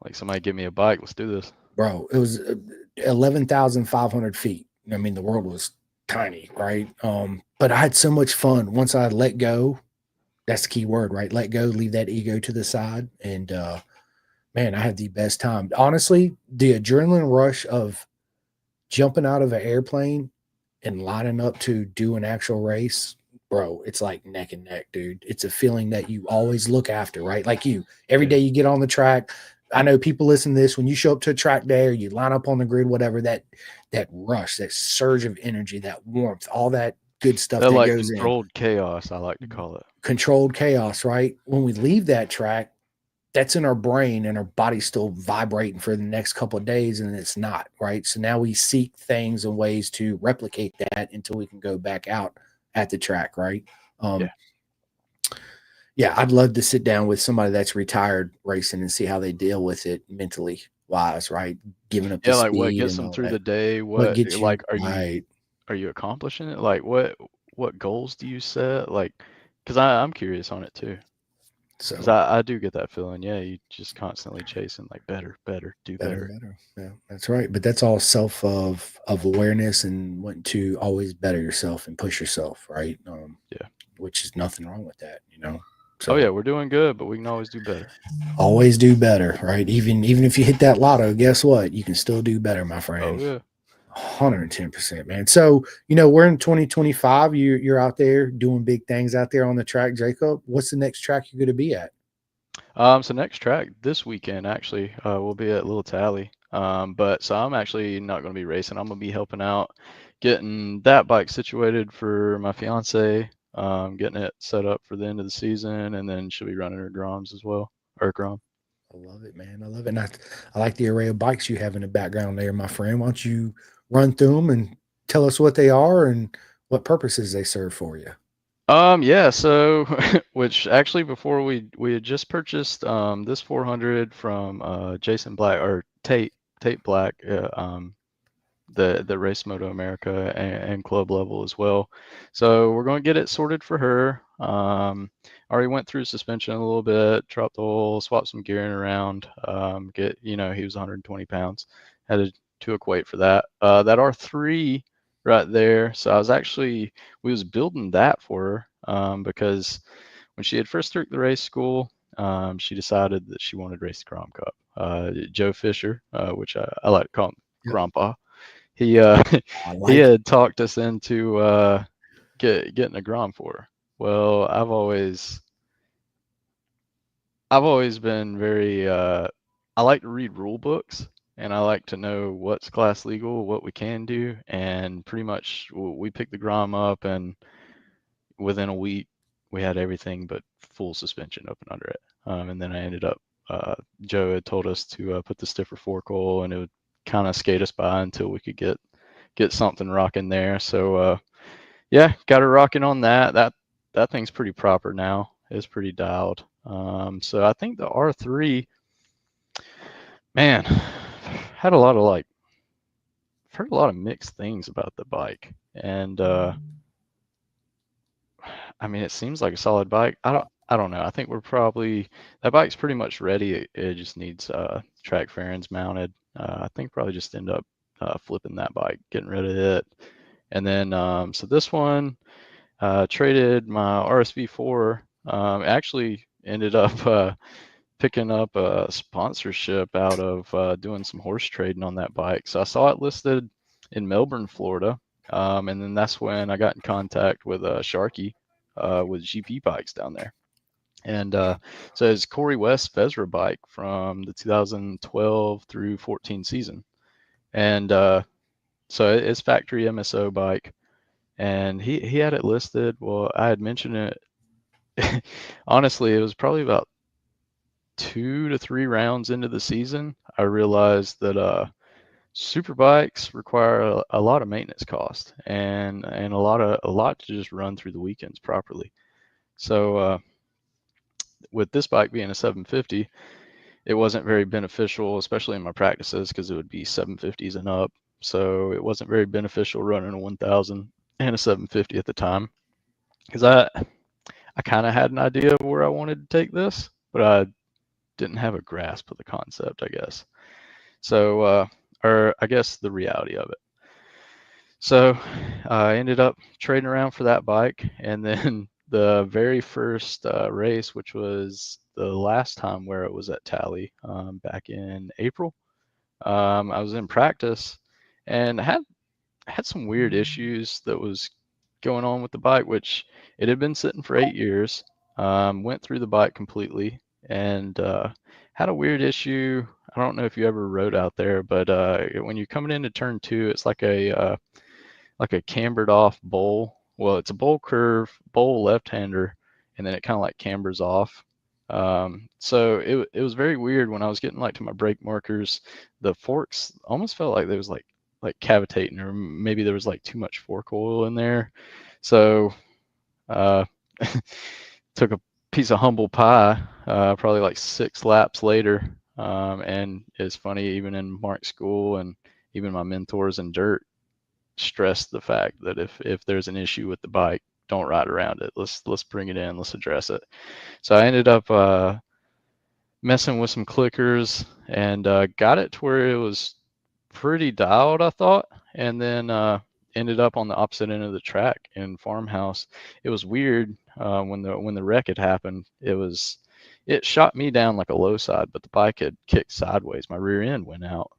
like somebody give me a bike, let's do this. Bro, it was 11,500 feet. I mean, the world was tiny, right? But I had so much fun once I let go. That's the key word, right? Let go, leave that ego to the side, and man, I had the best time. Honestly, the adrenaline rush of jumping out of an airplane and lining up to do an actual race, bro, it's like neck and neck, dude. It's a feeling that you always look after, right? Like every Yeah, day you get on the track. I know people listen to this when you show up to a track day or you line up on the grid, whatever, that rush, that surge of energy, that warmth, all that good stuff that that like goes in. controlled chaos, I like to call it. Controlled chaos, right? When we leave that track, that's in our brain and our body's still vibrating for the next couple of days and it's not right. So now we seek things and ways to replicate that until we can go back out at the track, right? Yeah, um yeah, I'd love to sit down with somebody that's retired racing and see how they deal with it mentally wise, right? Giving up the yeah, like what speed gets and them all through that. the day? What What gets you like right? are you accomplishing it? Like what goals do you set? Like, because I'm curious on it too. Because So I do get that feeling. Yeah, you just constantly chasing like better, better, do better better. and better. Yeah, that's right. But that's all self of awareness and wanting to always better yourself and push yourself, right? Yeah. Which is nothing wrong with that. Oh So yeah, we're doing good, but we can always do better. always do better, right? Even if you hit that lotto, guess what? You can still do better, my Oh friend. yeah. 110%, man. So, we're in 2025. You're out there doing big things out there on the track, Jacob. What's the next track you're going to be at? So next track this weekend actually, we'll be at Little Tally. But so I'm actually not going to be racing. I'm going to be helping out, getting that bike situated for my fiance, getting it set up for the end of the season, and then she'll be running her Groms as well, or Grom. I love it, man. I love it. And I like the array of bikes you have in the background there, my friend. Why don't you run through them and tell us what they are and what purposes they serve for you? Yeah, so which actually before we had just purchased this 400 from Jason Black or Tate Black, the Race Moto America and club level as well. So we're going to get it sorted for her. Already went through suspension a little bit, dropped the oil, swapped some gearing around. He was 120 pounds, had to equate for that. That R3 right there. So we was building that for her because when she had first started the race school, she decided that she wanted to race the Grom Cup. Joe Fisher, which I like to call him Yep. Grandpa, he I he like it. had talked us into getting a Grom for her. Well, I've always been very I like to read rule books and I like to know what's class legal, what we can do, and pretty much we picked the Grom up and within a week we had everything but full suspension up and under it. And then I ended up Joe had told us to put the stiffer fork oil and it would kind of skate us by until we could get something rocking there. So yeah, got her rocking on that. That thing's pretty proper now. It's pretty dialed. So I think the R3, man, had a lot of like I've heard a lot of mixed things about the bike, and I mean it seems like a solid bike. I don't know. I think that bike's pretty much ready. It just needs track fairings mounted. I think probably just end up flipping that bike, getting rid of it, and then so this one. Traded my RSV4. Actually ended up picking up a sponsorship out of doing some horse trading on that bike. So I saw it listed in Melbourne, Florida. And then that's when I got in contact with Sharky with GP bikes down there. And so it's Corey West's Vezra bike from the 2012 through 14 season. And so it's factory MSO bike. And he had it listed. Well, I had mentioned it. Honestly, it was probably about 2 to 3 rounds into the season. I realized that super bikes require a lot of maintenance cost and a lot to just run through the weekends properly. So with this bike being a 750, it wasn't very beneficial, especially in my practices, because it would be 750s and up. So it wasn't very beneficial running a 1000 and a 750 at the time, because I kind of had an idea of where I wanted to take this, but I didn't have a grasp of the concept, I guess. So, or I guess the reality of it. So I ended up trading around for that bike, and then the very first race, which was the last time where it was at Tally back in April, I was in practice and had some weird issues that was going on with the bike, which it had been sitting for 8 years. Went through the bike completely and had a weird issue. I don't know if you ever rode out there, but when you're coming into turn two, it's like a cambered off bowl. Well, it's a bowl curve, bowl left-hander, and then it kind of like cambers off. So it was very weird when I was getting like to my brake markers. The forks almost felt like there was like cavitating, or maybe there was like too much fork oil in there. So uh, took a piece of humble pie, probably like 6 laps later. And it's funny, even in Mark school and even my mentors in dirt stressed the fact that if there's an issue with the bike, don't ride around it. Let's bring it in. Let's address it. So I ended up messing with some clickers and got it to where it was pretty dialed, I thought, and then ended up on the opposite end of the track in Farmhouse. It was weird when the wreck had happened. It shot me down like a low side, but the bike had kicked sideways. My rear end went out,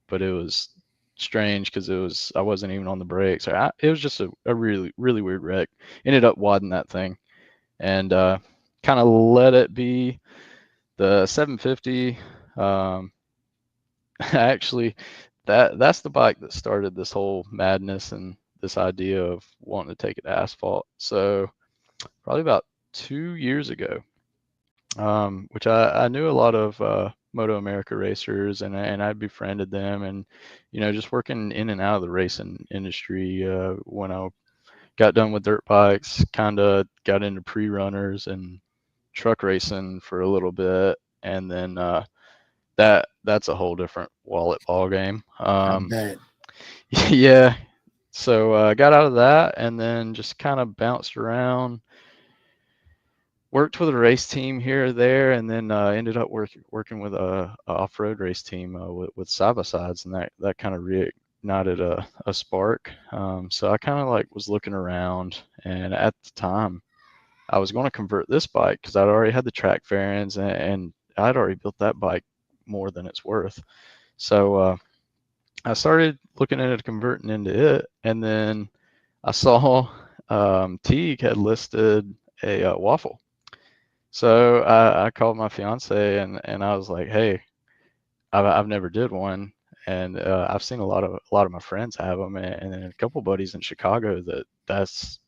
but it was strange because I wasn't even on the brakes. It was just a really really weird wreck. Ended up wadding that thing and kind of let it be the 750. Actually, that's the bike that started this whole madness and this idea of wanting to take it to asphalt. So probably about 2 years ago, which I knew a lot of Moto America racers, and I befriended them, and just working in and out of the racing industry. When I got done with dirt bikes, kind of got into pre-runners and truck racing for a little bit, and then that's a whole different wallet ball game. I bet. Yeah, so got out of that, and then just kind of bounced around. Worked with a race team here or there, and then ended up working with a off-road race team with side-by-sides, and that kind of reignited a spark. So I kind of like was looking around, and at the time I was going to convert this bike because I'd already had the track fairings, and I'd already built that bike more than it's worth. So I started looking at it, converting into it, and then I saw Teague had listed a waffle. So I called my fiance and I was like, hey, I've never did one, and I've seen a lot of my friends have them, and then a couple buddies in Chicago that's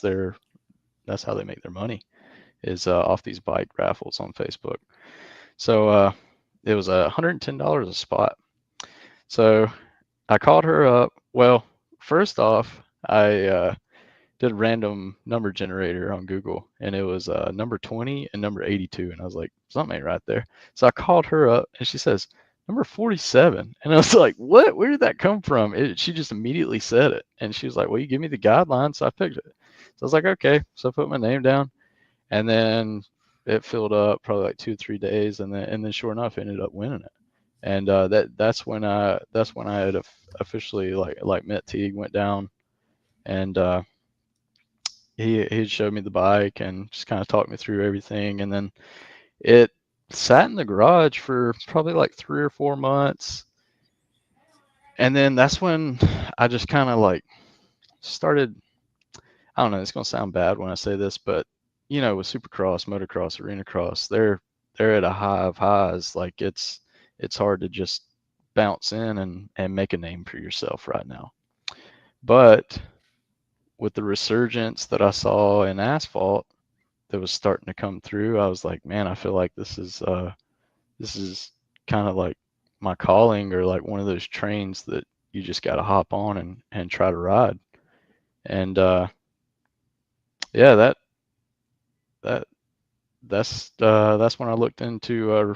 their that's how they make their money is off these bike raffles on Facebook. So it was $110 a spot. So I called her up. Well, first off, I did a random number generator on Google, and it was number 20 and number 82, and I was like, something ain't right there. So I called her up, and she says number 47, and I was like, what? Where did that come from? She just immediately said it, and she was like, well, you give me the guidelines, so I picked it. So I was like, okay. So I put my name down, and then it filled up probably like 2 or 3 days, and then sure enough, I ended up winning it. And that's when I had officially like met Teague, went down, and he showed me the bike and just kind of talked me through everything, and then it sat in the garage for probably like 3 or 4 months, and then that's when I just kind of like started. I don't know, it's gonna sound bad when I say this, but with Supercross, motocross, arena cross, they're at a high of highs. Like it's hard to just bounce in and make a name for yourself right now. But with the resurgence that I saw in asphalt that was starting to come through, I was like, man, I feel like this is kind of like my calling, or like one of those trains that you just got to hop on and try to ride. And yeah, that that's when I looked into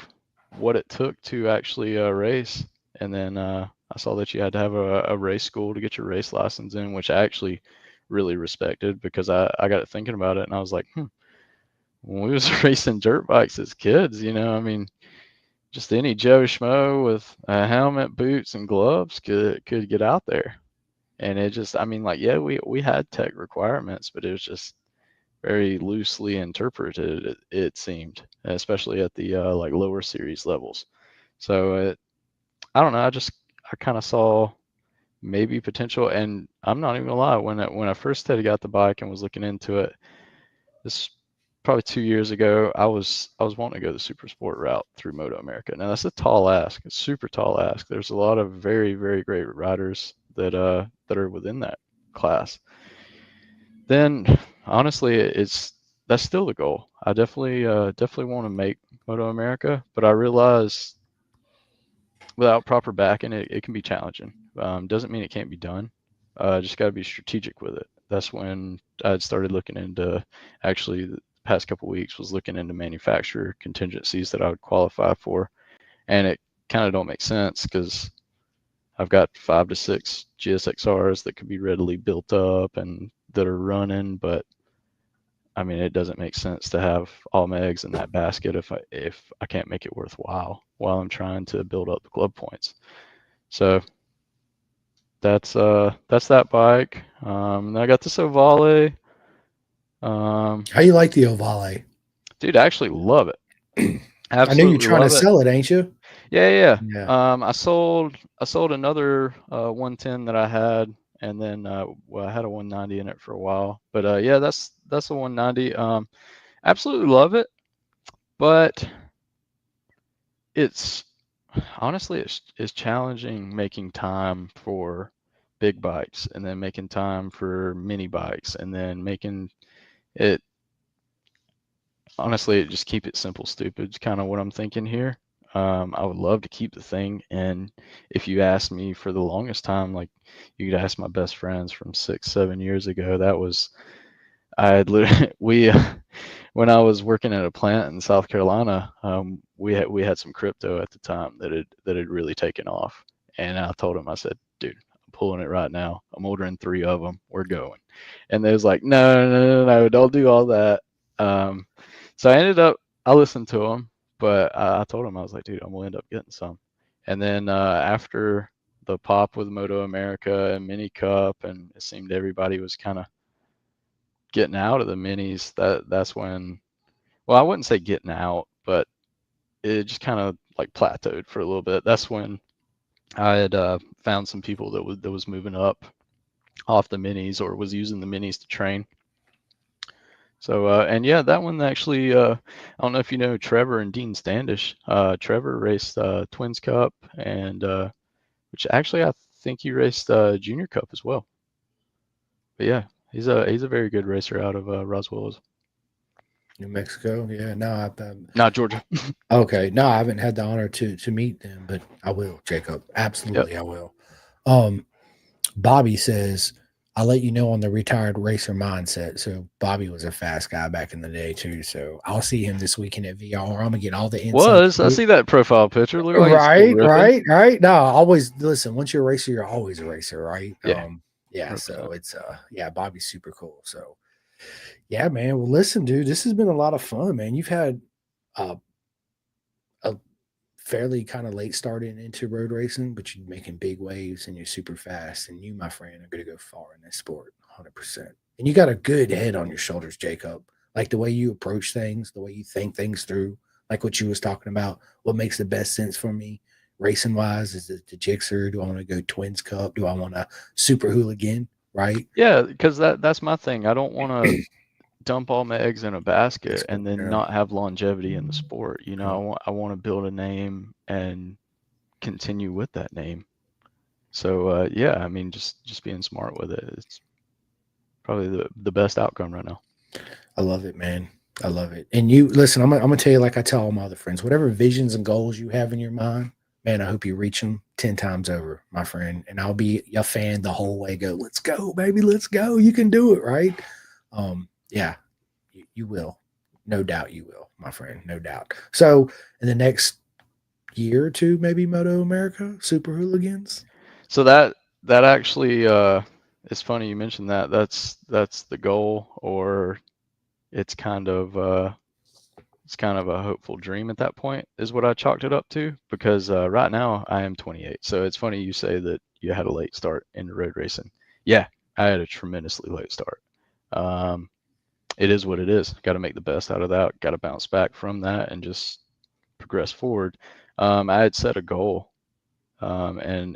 what it took to actually race. And then I saw that you had to have a race school to get your race license in, which I actually really respected, because I got it thinking about it, and I was like, when we was racing dirt bikes as kids, I mean, just any Joe Schmo with a helmet, boots, and gloves could get out there. And it just, I mean, like, yeah, we had tech requirements, but it was just very loosely interpreted, it seemed, especially at the like lower series levels. So I don't know. I kind of saw maybe potential, and I'm not even gonna lie. When I first had got the bike and was looking into it, this probably 2 years ago, I was wanting to go the super sport route through Moto America. Now that's a tall ask, a super tall ask. There's a lot of very, very great riders that are within that class. Then honestly, it's that's still the goal. I definitely want to make Moto America, but I realize without proper backing, it can be challenging. Doesn't mean it can't be done. Just got to be strategic with it. That's when I started looking into, actually the past couple weeks was looking into manufacturer contingencies that I would qualify for, and it kind of don't make sense because I've got 5 to 6 GSXRs that could be readily built up and that are running, but I mean, it doesn't make sense to have all my eggs in that basket if I can't make it worthwhile while I'm trying to build up the club points. So that's that bike. And I got this Ovale. How you like the Ovale? Dude, I actually love it. I know you're Absolutely trying to love it. sell it, ain't you? Yeah, yeah. Yeah. I sold another 110 that I had, and then well, I had a 190 in it for a while. But yeah, that's a 190. Absolutely love it, but it's honestly it's challenging making time for big bikes, and then making time for mini bikes, and then making it, honestly, just keep it simple stupid is kind of what I'm thinking here. I would love to keep the thing, and if you ask me, for the longest time, like, you could ask my best friends from 6 7 years ago, that was, I had literally we when I was working at a plant in South Carolina, we had some crypto at the time that had really taken off, and I told him, I said, dude, I'm pulling it right now. I'm ordering 3 of them. We're going. And they was like, no, no, no, no, don't do all that. Um, so I listened to him, but I told him, I was like, dude, I'm gonna end up getting some. And then after the pop with Moto America and Mini Cup, and it seemed everybody was kind of getting out of the minis, that's when, well, I wouldn't say getting out, but it just kind of like plateaued for a little bit. That's when I had found some people that was moving up off the minis, or was using the minis to train. So and yeah, that one actually, I don't know if you know Trevor and Dean Standish. Trevor raced Twins Cup, and which actually I think he raced Junior Cup as well. But yeah, he's a very good racer out of Roswell. New Mexico. Yeah. No, Not Georgia. okay. No, I haven't had the honor to meet them, but I will, Jacob. Yep. Absolutely, I will. Um, Bobby says, I'll let you know on the retired racer mindset. So Bobby was a fast guy back in the day too. So I'll see him this weekend at VR. I'm gonna get all the inside I scoop. see that profile picture. Look like he's still Right, ripping. right, right. No, always listen. Once you're a racer, you're always a racer, right? Yeah, Yeah. So 100%. it's yeah, Bobby's super cool. So yeah, man. Well, listen, dude, this has been a lot of fun, man. You've had uh, a fairly kind of late starting into road racing, but you're making big waves and you're super fast. And you, my friend, are going to go far in this sport, 100%. And you got a good head on your shoulders, Jacob. Like the way you approach things, the way you think things through, like what you was talking about. What makes the best sense for me, racing wise, is it the Gixxer? Do I want to go Twins Cup? Do I want to super hooligan? Right? Yeah, because that's my thing. I don't want to dump all my eggs in a basket and then Yeah, not have longevity in the sport. You know, yeah, I want to build a name and continue with that name. So yeah, I mean, just being smart with it. It's probably the best outcome right now. I love it, man. I love it. And you listen, I'm gonna tell you like I tell all my other friends, whatever visions and goals you have in your mind, man, I hope you reach them 10 times over, my friend. And I'll be a fan the whole way. Go, let's go, baby, let's go. You can do it, right? Yeah, you will. No doubt you will, my friend. No doubt. So in the next year or two, maybe Moto America, Super Hooligans. So that actually it's funny you mentioned that. That's the goal, or it's kind of it's kind of a hopeful dream at that point, is what I chalked it up to. Because right now I am 28. So it's funny you say that you had a late start in road racing. Yeah, I had a tremendously late start. Um, it is what it is. Got to make the best out of that. Got to bounce back from that and just progress forward. I had set a goal, and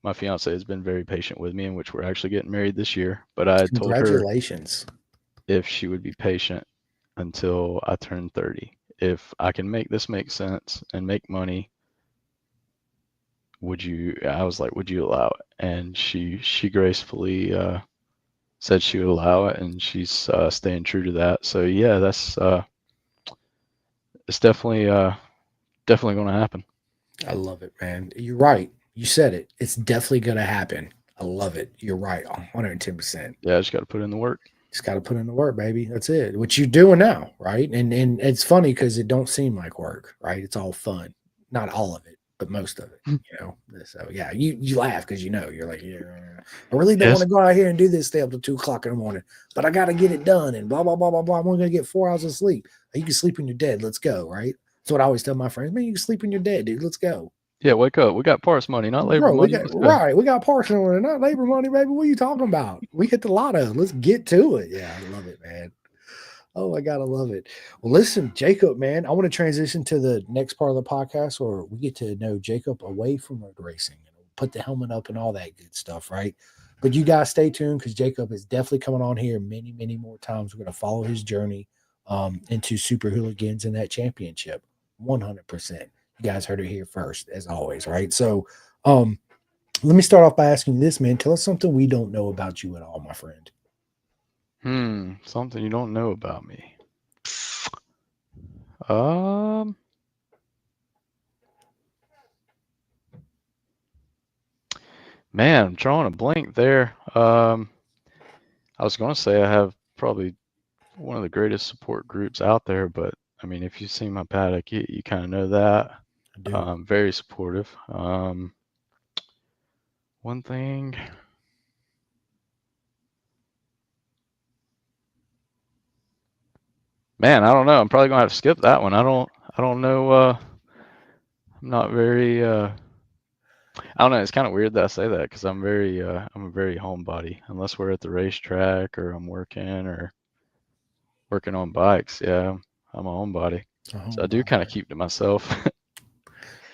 my fiance has been very patient with me, in which we're actually getting married this year. But I had told her Congratulations. if she would be patient until I turn 30. If I can make this make sense and make money, would you? I was like, would you allow it? And she gracefully said she would allow it, and she's staying true to that. So yeah, that's it's definitely going to happen. I love it, man. You're right. You said it. It's definitely going to happen. I love it. You're right. 110%. Yeah, I just got to put in the work. Just got to put in the work, baby. That's it. What you're doing now, right? And it's funny because it don't seem like work, right? It's all fun. Not all of it, but most of it. You know. So yeah, you laugh because you know you're like, yeah, I really don't want Yes. to go out here and do this stay up to 2 o'clock in the morning, but I got to get it done and blah blah blah blah blah. I'm only gonna get 4 hours of sleep. You can sleep when you're dead. Let's go, right? That's what I always tell my friends. Man, you can sleep when you're dead, dude. Let's go. Yeah, wake up. We got parts money, not labor Bro, we money. got Let's go. right. We got partial and not labor money, baby. What are you talking about? We hit the lotto. Let's get to it. Yeah, I love it, man. Oh my God, I love it. Well, listen, Jacob, man, I want to transition to the next part of the podcast where we get to know Jacob away from road racing and put the helmet up and all that good stuff, right? But you guys stay tuned because Jacob is definitely coming on here many, many more times. We're going to follow his journey into Super Hooligans and that championship. 100%. You guys heard it here first, as always, right? So, let me start off by asking you this, man. Tell us something we don't know about you at all, my friend. Something you don't know about me. Um, man, I'm drawing a blank there. I was gonna say I have probably one of the greatest support groups out there, but I mean, if you've seen my paddock, you kind of know that. I do. Very supportive. One thing, man, I don't know. I'm probably gonna have to skip that one. I don't know. I'm not very. I don't know. It's kind of weird that I say that because I'm a very homebody. Unless we're at the racetrack or I'm working on bikes. Yeah, I'm a homebody. A So I do kind of homebody. keep to myself.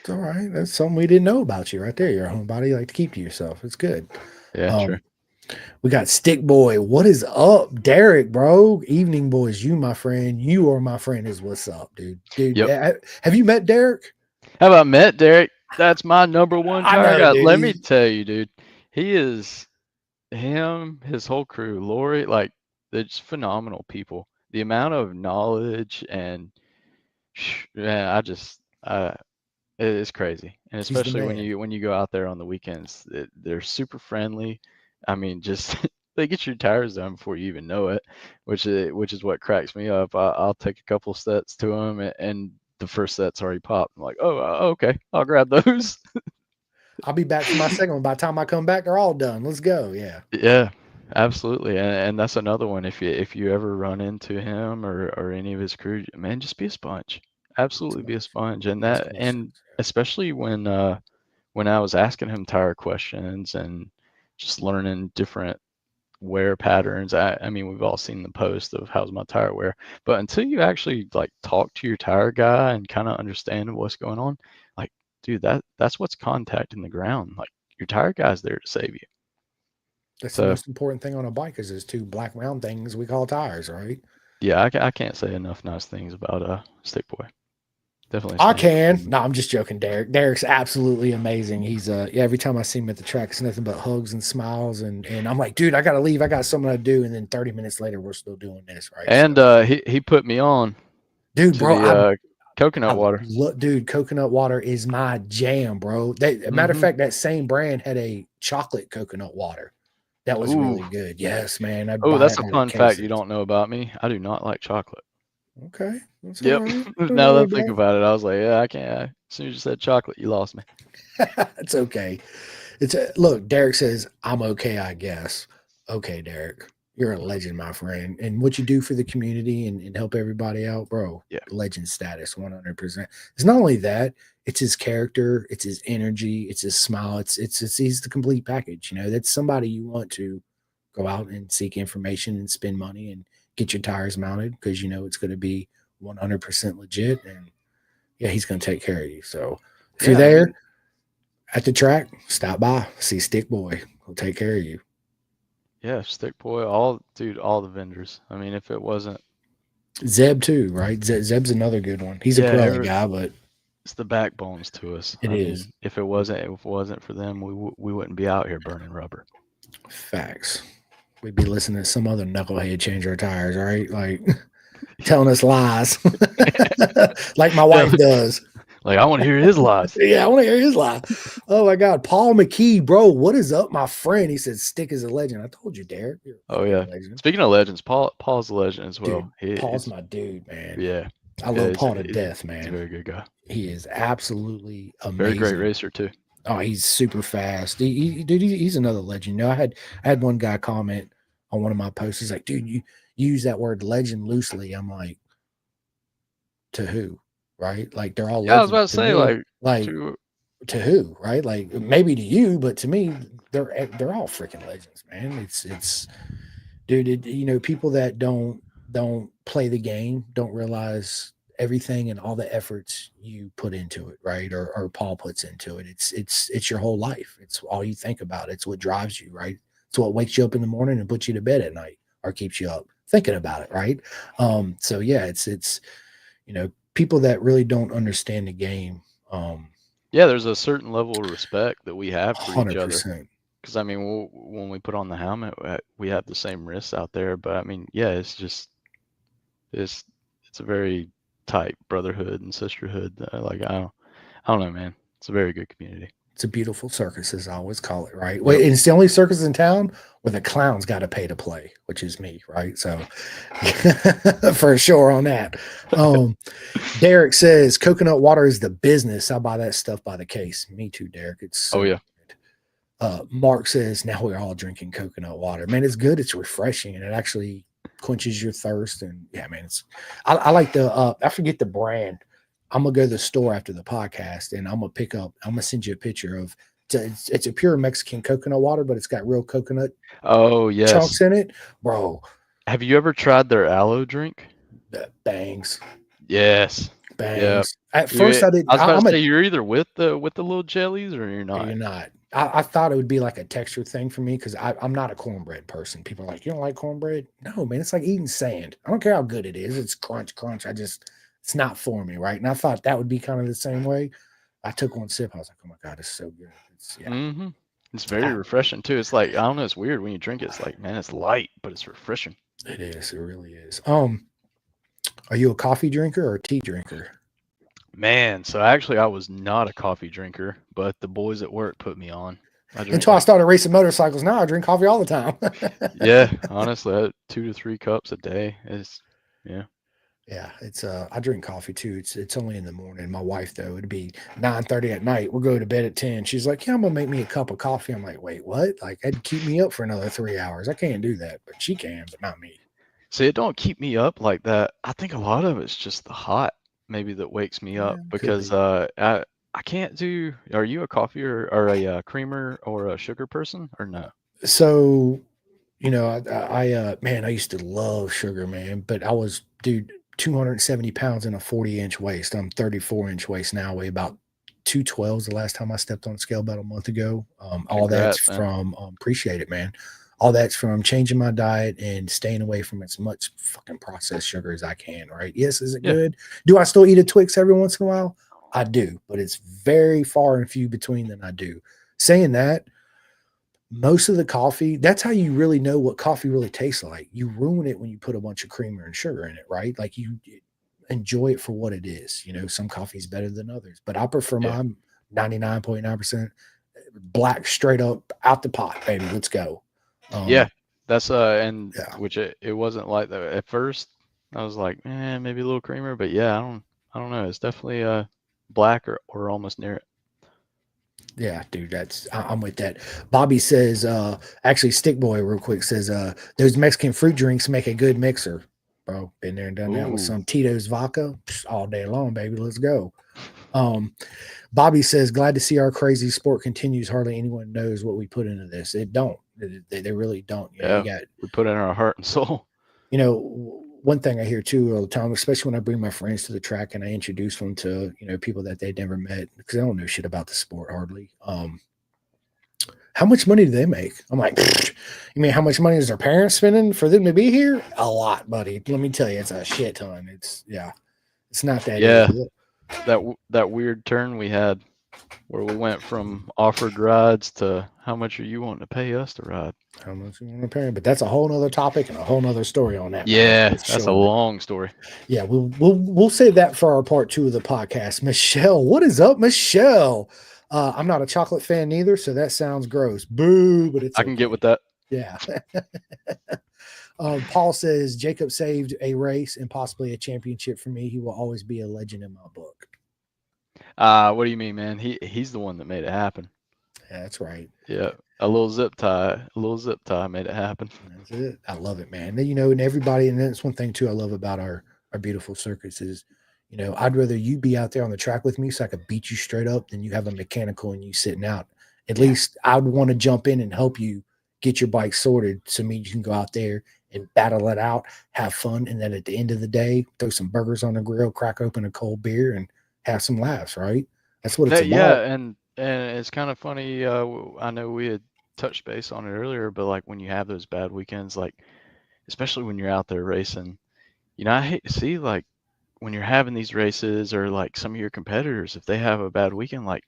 It's all right. That's something we didn't know about you right there. You're a homebody. You like to keep to yourself. It's good. Yeah, true. Um, we got Stick Boy. What is up, Derek, bro? Evening boys. You, my friend. You are my friend. Is what's up, dude. Dude, Yep. have you met Derek? Have I met Derek? That's my number one I tire know, guy. dude. Let me He's tell you, dude. He is him, his whole crew, Lori, like they're just phenomenal people. The amount of knowledge and man, it's crazy, and he's the especially man. when you go out there on the weekends, they're super friendly. I mean, just they get your tires done before you even know it, which is what cracks me up. I'll take a couple sets to them, and the first set's already popped. I'm like, oh, okay, I'll grab those. I'll be back for my second one. By the time I come back, they're all done. Let's go. Yeah. Yeah, absolutely, and that's another one. If you ever run into him or any of his crew, man, just be a sponge. Absolutely be a sponge, and Makes that more sense. and especially when I was asking him tire questions and just learning different wear patterns. I mean, we've all seen the post of how's my tire wear, but until you actually like talk to your tire guy and kind of understand what's going on, like, dude, that's what's contacting the ground. Like your tire guy's there to save you. That's the So most important thing on a bike is those two black round things we call tires, right? yeah, I can't say enough nice things about Stick Boy. Definitely I stand for can. improvement. No, I'm just joking, Derek. Derek's absolutely amazing. He's yeah, every time I see him at the track, it's nothing but hugs and smiles and I'm like, dude, I gotta leave. I got something to do. And then 30 minutes later, we're still doing this, right? So And he put me on dude, to bro, the coconut I water. look, dude, coconut water is my jam, bro. They, matter of Mm-hmm. fact, that same brand had a chocolate coconut water that was Ooh, really good. Yes, man. I'd oh, buy that's it a by the fun fact you cases. don't know about me. I do not like chocolate. Okay, that's all Yep. right. Nothing Now wrong that I with think that. about it, I was like, yeah, I can't. As soon as you said chocolate, you lost me. It's okay. It's look, Derek says, I'm okay, I guess. Okay, Derek. You're a legend, my friend. And what you do for the community and help everybody out, bro, Yeah. legend status, 100%. It's not only that, it's his character, it's his energy, it's his smile, it's he's the complete package. You know, that's somebody you want to go out and seek information and spend money and get your tires mounted because you know it's going to be 100% legit. And yeah, he's going to take care of you. So if you're Yeah. I there, mean, at the track, stop by, see Stick Boy. He'll take care of you. yeah, Stick Boy, dude, all the vendors. I mean, if it wasn't, Zeb too, right? Zeb's another good one. He's a yeah, Pirelli guy, but it's the backbones to us. it I is mean, if it wasn't for them, we wouldn't be out here burning rubber. facts. We'd be listening to some other knucklehead change our tires, right? Like telling us lies, like my Yeah, wife does. like I want to hear his lies. Yeah, I want to hear his lie. Oh my God, Paul McKee, bro, what is up, my friend? He said, "Stick is a legend." I told you, Derek, you're a Oh fucking yeah. legend, Speaking of legends, Paul's a legend as well. dude. Paul's He's my dude, man. yeah, I yeah, love Paul to death, he's a man. very good guy. He is absolutely Very great amazing. racer too. Oh, he's super fast. Dude, he's another legend. You know, I had one guy comment on one of my posts. He's like, dude, you use that word legend loosely. I'm like, to who? Right? Like they're all Yeah, I was about legends to to say me. like Like to to who? Right? Like maybe to you, but to me, they're all freaking legends, man. It's dude, you know, people that don't play the game don't realize everything and all the efforts you put into it, right? Or Paul puts into it. It's your whole life. It's all you think about. It's what drives you, right? It's what wakes you up in the morning and puts you to bed at night or keeps you up thinking about it, right? So yeah, it's you know, people that really don't understand the game, yeah, there's a certain level of respect that we have for each hundred other. percent. Because I mean, when we put on the helmet, we have the same risks out there. But I mean, yeah, it's just it's it's a very tight brotherhood and sisterhood. Like I don't know, man. It's a very good community. It's a beautiful circus, as I always call it, right? Yep. Wait, it's the only circus in town where the clown's got to pay to play, which is me, right? So, for sure on that. Um, Derek says coconut water is the business. I buy that stuff by the case. Me too, Derek. It's Oh so yeah. good. Mark says now we're all drinking coconut water. Man, it's good. It's refreshing, and it actually quenches your thirst. And yeah, man, it's I like the I forget the brand. I'm gonna go to the store after the podcast, and I'm gonna pick up. I'm gonna send you a picture of. It's a pure Mexican coconut water, but it's got real coconut Oh yes. chunks in it, bro. Have you ever tried their aloe drink? Bangs, Yes. Yeah. bangs. At first, You. I did. I was about I'm to a say you're either with the little jellies or you're not. You're not. I thought it would be like a texture thing for me because I'm not a cornbread person. People are like, you don't like cornbread? No, man, it's like eating sand. I don't care how good it is. It's crunch, crunch. It's not for me, right? And I thought that would be kind of the same way. I took one sip. I was like, oh my God, it's so good. It's, yeah, Mm-hmm. It's very ah, refreshing too. It's like I don't know. It's weird when you drink it. It's like man, it's light, but it's refreshing. it is. It really is. Are you a coffee drinker or a tea drinker? Man, so actually I was not a coffee drinker, but the boys at work put me on. I drink Until I like started racing motorcycles. Now I drink coffee all the time. yeah, honestly, 2 to 3 cups a day is yeah. Yeah, it's I drink coffee too. It's only in the morning. My wife though, it'd be 9:30 at night. We'll go to bed at 10. She's like, yeah, I'm gonna make me a cup of coffee. I'm like, wait, what? Like that'd keep me up for another 3 hours. I can't do that, but she can, but not me. See, it don't keep me up like that. I think a lot of it's just the hot maybe that wakes me up Yeah, could because be. I can't do. Are you a coffee or a creamer or a sugar person or no? So, you know, man, I used to love sugar, man, but I was, dude, 270 pounds and a 40-inch waist. I'm 34-inch waist now, weigh about 212 the last time I stepped on scale about a month ago. All that's Congrats, man. from appreciate it, man. all that's from changing my diet and staying away from as much fucking processed sugar as I can, right? Yes, is it Yeah. good? Do I still eat a Twix every once in a while? I do, but it's very far and few between than I do. Saying that, most of the coffee, that's how you really know what coffee really tastes like. You ruin it when you put a bunch of creamer and sugar in it, right? Like you enjoy it for what it is. You know, some coffee is better than others, but I prefer Yeah. mine 99.9% black, straight up out the pot, baby. Let's go. Yeah. Um, That's and yeah, which it wasn't like that at first. I was like, maybe a little creamer, but yeah, I don't know. It's definitely black or almost near it. yeah, dude. I'm with that. Bobby says, actually, Stick Boy, real quick, says, those Mexican fruit drinks make a good mixer, bro. Been there and done that with Ooh. some Tito's vodka all day long, baby. Let's go. Um, Bobby says, glad to see our crazy sport continues. Hardly anyone knows what we put into this. It don't. They really don't. You know, you Yeah. got, We put in our heart and soul. you know, one thing I hear too all the time, especially when I bring my friends to the track and I introduce them to, you know, people that they'd never met because they don't know shit about the sport hardly. How much money do they make? I'm like, you mean how much money is their parents spending for them to be here? A lot, buddy. Let me tell you, it's a shit ton. Yeah, it's not that Yeah. easy. That weird turn we had where we went from offered rides to how much are you wanting to pay us to ride? How much you want to pay? But that's a whole nother topic and a whole nother story on that, brother, Yeah, for that's a sure. long story. Yeah, we'll save that for our part two of the podcast. Michelle, what is up, Michelle? I'm not a chocolate fan neither, so that sounds gross. Boo, but it's I can get okay. with that. Yeah. Paul says Jacob saved a race and possibly a championship for me. He will always be a legend in my book. What do you mean, man? He's the one that made it happen. Yeah, that's right. Yeah, a little zip tie made it happen. That's it. I love it, man. You know, and everybody, and that's one thing too I love about our beautiful circuits is, you know, I'd rather you be out there on the track with me so I could beat you straight up than you have a mechanical and you sitting out. At Yeah. least I'd want to jump in and help you get your bike sorted so me you can go out there and battle it out, have fun, and then at the end of the day, throw some burgers on the grill, crack open a cold beer, and have some laughs. Right? That's what it's Yeah, about. and it's kind of funny. I know we had touched base on it earlier, but like when you have those bad weekends, like especially when you're out there racing, I hate to see like when you're having these races or like some of your competitors, if they have a bad weekend, like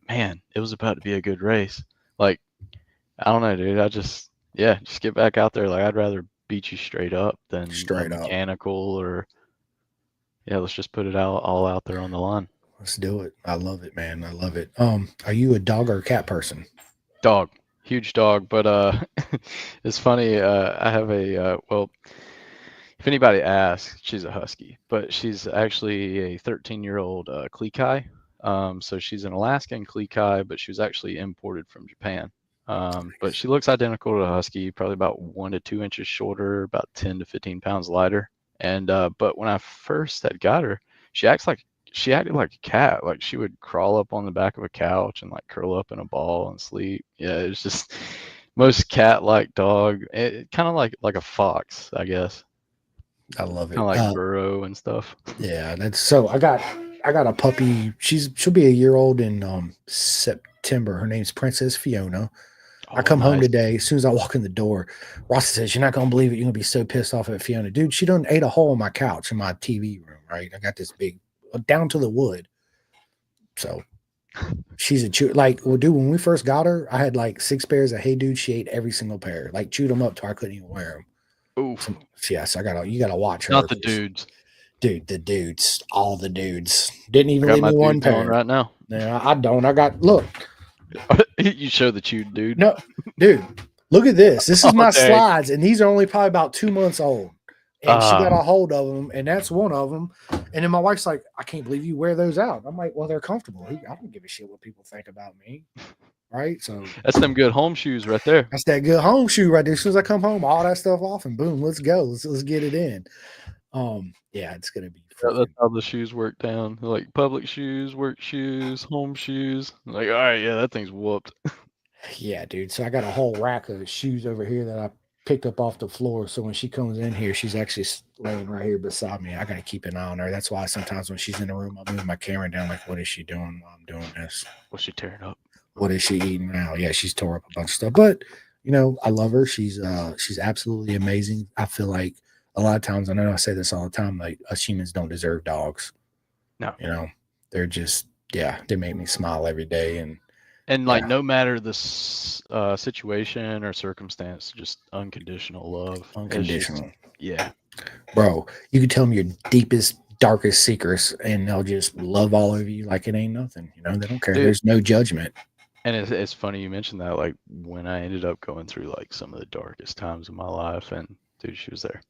man, it was about to be a good race. Like I don't know, dude. Just get back out there. Like I'd rather beat you straight up than a Straight up. mechanical or yeah. Let's just put it all out there on the line. Let's do it. I love it, man. I love it. Are you a dog or a cat person? Dog, huge dog, but it's funny. I have well, if anybody asks, she's a husky, but she's actually a 13-year-old Klekai. So she's an Alaskan Klekai, but she was actually imported from Japan. But she looks identical to a husky, probably about 1 to 2 inches shorter, about 10 to 15 pounds lighter. And but when I first had got her, she acted like a cat. Like she would crawl up on the back of a couch and like curl up in a ball and sleep. Yeah, it's just most cat-like dog. Kind of like a fox, I guess. I love Kind it. of like burrow and stuff. Yeah, that's so I got a puppy. She'll be a year old in September. Her name's Princess Fiona. I Oh, come home nice. today. As soon as I walk in the door, Ross says, "You're not gonna believe it. You're gonna be so pissed off at Fiona, dude. She done ate a hole in my couch in my TV room. Right? I got this big down to the wood. So she's a chew. Like, well, dude, when we first got her, I had like 6 pairs of Hey Dude. She ate every single pair. Like, chewed them up till I couldn't even wear them. Oof. Some, yes, you gotta watch her Not the because dudes. dude, the dudes, all the dudes didn't I even got leave my me one dude going pair. right now. No, I don't. I got look, You show the chewed dude. no, dude, look at this. This is Oh, my dang. slides, and these are only probably about 2 months old. And she got a hold of them, and that's one of them. And then my wife's like, "I can't believe you wear those out." I'm like, "Well, they're comfortable. I don't give a shit what people think about me, right?" So That's them good home shoes right there. that's that good home shoe right there. As soon as I come home, all that stuff off, and boom, let's go. Let's get it in. Yeah, it's gonna be That's freaking. how the shoes work down. Like public shoes, work shoes, home shoes. Like, all right, yeah, that thing's whooped. Yeah, dude. So I got a whole rack of shoes over here that I picked up off the floor. So when she comes in here, she's actually laying right here beside me. I got to keep an eye on her. That's why sometimes when she's in the room, I move my camera down. Like, what is she doing while I'm doing this? What's she tearing up? What is she eating now? Yeah, she's tore up a bunch of stuff. But I love her. She's absolutely amazing. I feel like a lot of times, I know I say this all the time, like us humans don't deserve dogs. No. You know, they're just yeah, they make me smile every day, and And like yeah, no matter the situation or circumstance, just unconditional love. It's just unconditional, yeah. bro. You can tell them your deepest, darkest secrets, and they'll just love all of you like it ain't nothing. They don't care. Dude, There's no judgment. and it's funny you mentioned that. Like when I ended up going through like some of the darkest times of my life, and dude, she was there.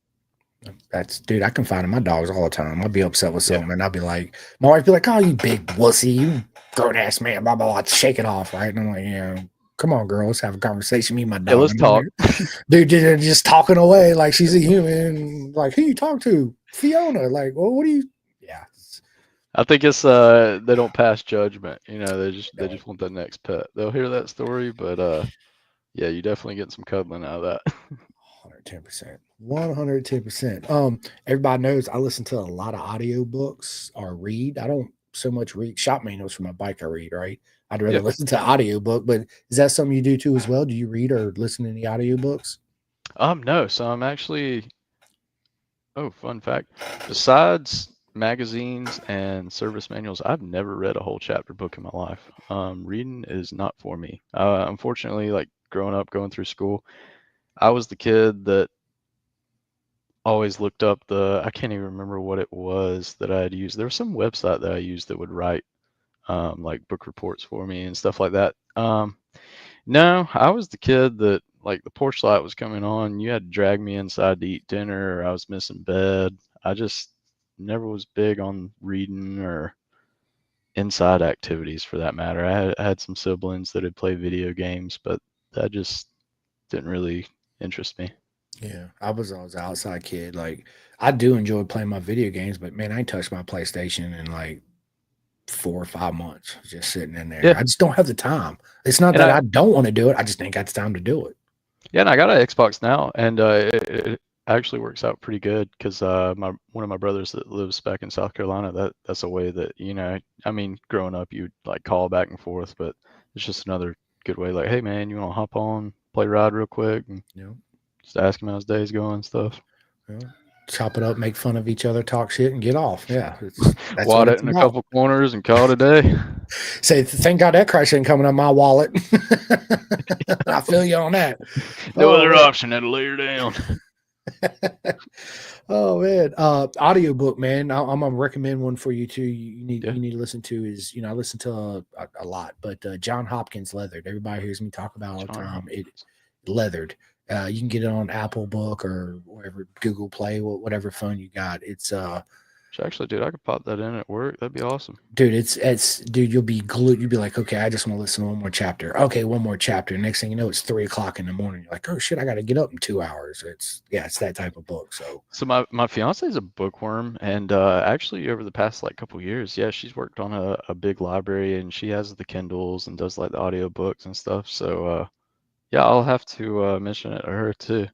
That's dude. I confide in my dogs all the time. I'll be upset with Yeah. something, and I'll be like, my wife be like, "Oh, you big wussy, you grown ass man, blah blah blah." Shake it off, right? And I'm like, yeah, come on, girl, let's have a conversation. Me and my Yeah, dog, let's and talk. dude, just talking away like she's a human. Like, who you talk to? Fiona. Like, well, what do you? Yeah, I think it's they don't pass judgment. They don't just want that next pet. They'll hear that story, but yeah, you definitely get some cuddling out of that. 110%. 110%. Everybody knows I listen to a lot of audiobooks or read. I don't so much read shop manuals for my bike. I read, right? I'd rather Yeah. listen to audiobook, but is that something you do too as well? Do you read or listen to any audiobooks? No. So I'm actually. Oh, fun fact. Besides magazines and service manuals, I've never read a whole chapter book in my life. Reading is not for me. Unfortunately, like growing up, going through school, I was the kid that always looked up I can't even remember what it was that I had used. There was some website that I used that would write like book reports for me and stuff like that. No, I was the kid that like the porch light was coming on. You had to drag me inside to eat dinner, or I was missing bed. I just never was big on reading or inside activities for that matter. I had some siblings that had played video games, but that just didn't really interest me. Yeah, I was always an outside kid. Like, I do enjoy playing my video games, but man, I ain't touched my PlayStation in like 4 or 5 months, just sitting in there. Yeah, I just don't have the time. It's not and that I I don't want to do it. I just ain't got the time to do it. yeah, and I got an Xbox now, and it actually works out pretty good because my one of my brothers that lives back in South Carolina, that's a way that I mean, growing up, you'd like call back and forth, but it's just another good way. Like, hey man, you want to hop on, play ride real quick, and You know, just ask him how his day's going and stuff. chop it up, make fun of each other, talk shit, and get off. Yeah, that's what Wad it it's in a about. couple corners and call it a day. Say, thank God that crash ain't coming out my wallet. I feel you on that. No Oh other man. option than to lay her down. Oh man. Audiobook, man. I'm gonna recommend one for you too. You need Yeah, you need to listen to is I listen to a lot, but John Hopkins Leathered. Everybody hears me talk about it all the John time. It Hopkins. Leathered. You can get it on Apple Book or wherever Google Play, whatever phone you got. It's Which actually, dude, I could pop that in at work. That'd be awesome. dude, it's dude, you'll be glued. You'll be like, okay, I just want to listen to one more chapter. Okay, one more chapter. Next thing you know, it's 3 o'clock in the morning. You're like, oh shit, I got to get up in 2 hours. It's that type of book. So So my fiance is a bookworm, and actually over the past like couple years, yeah, she's worked on a big library, and she has the Kindles and does like the audiobooks and stuff. So yeah, I'll have to mention it to her too.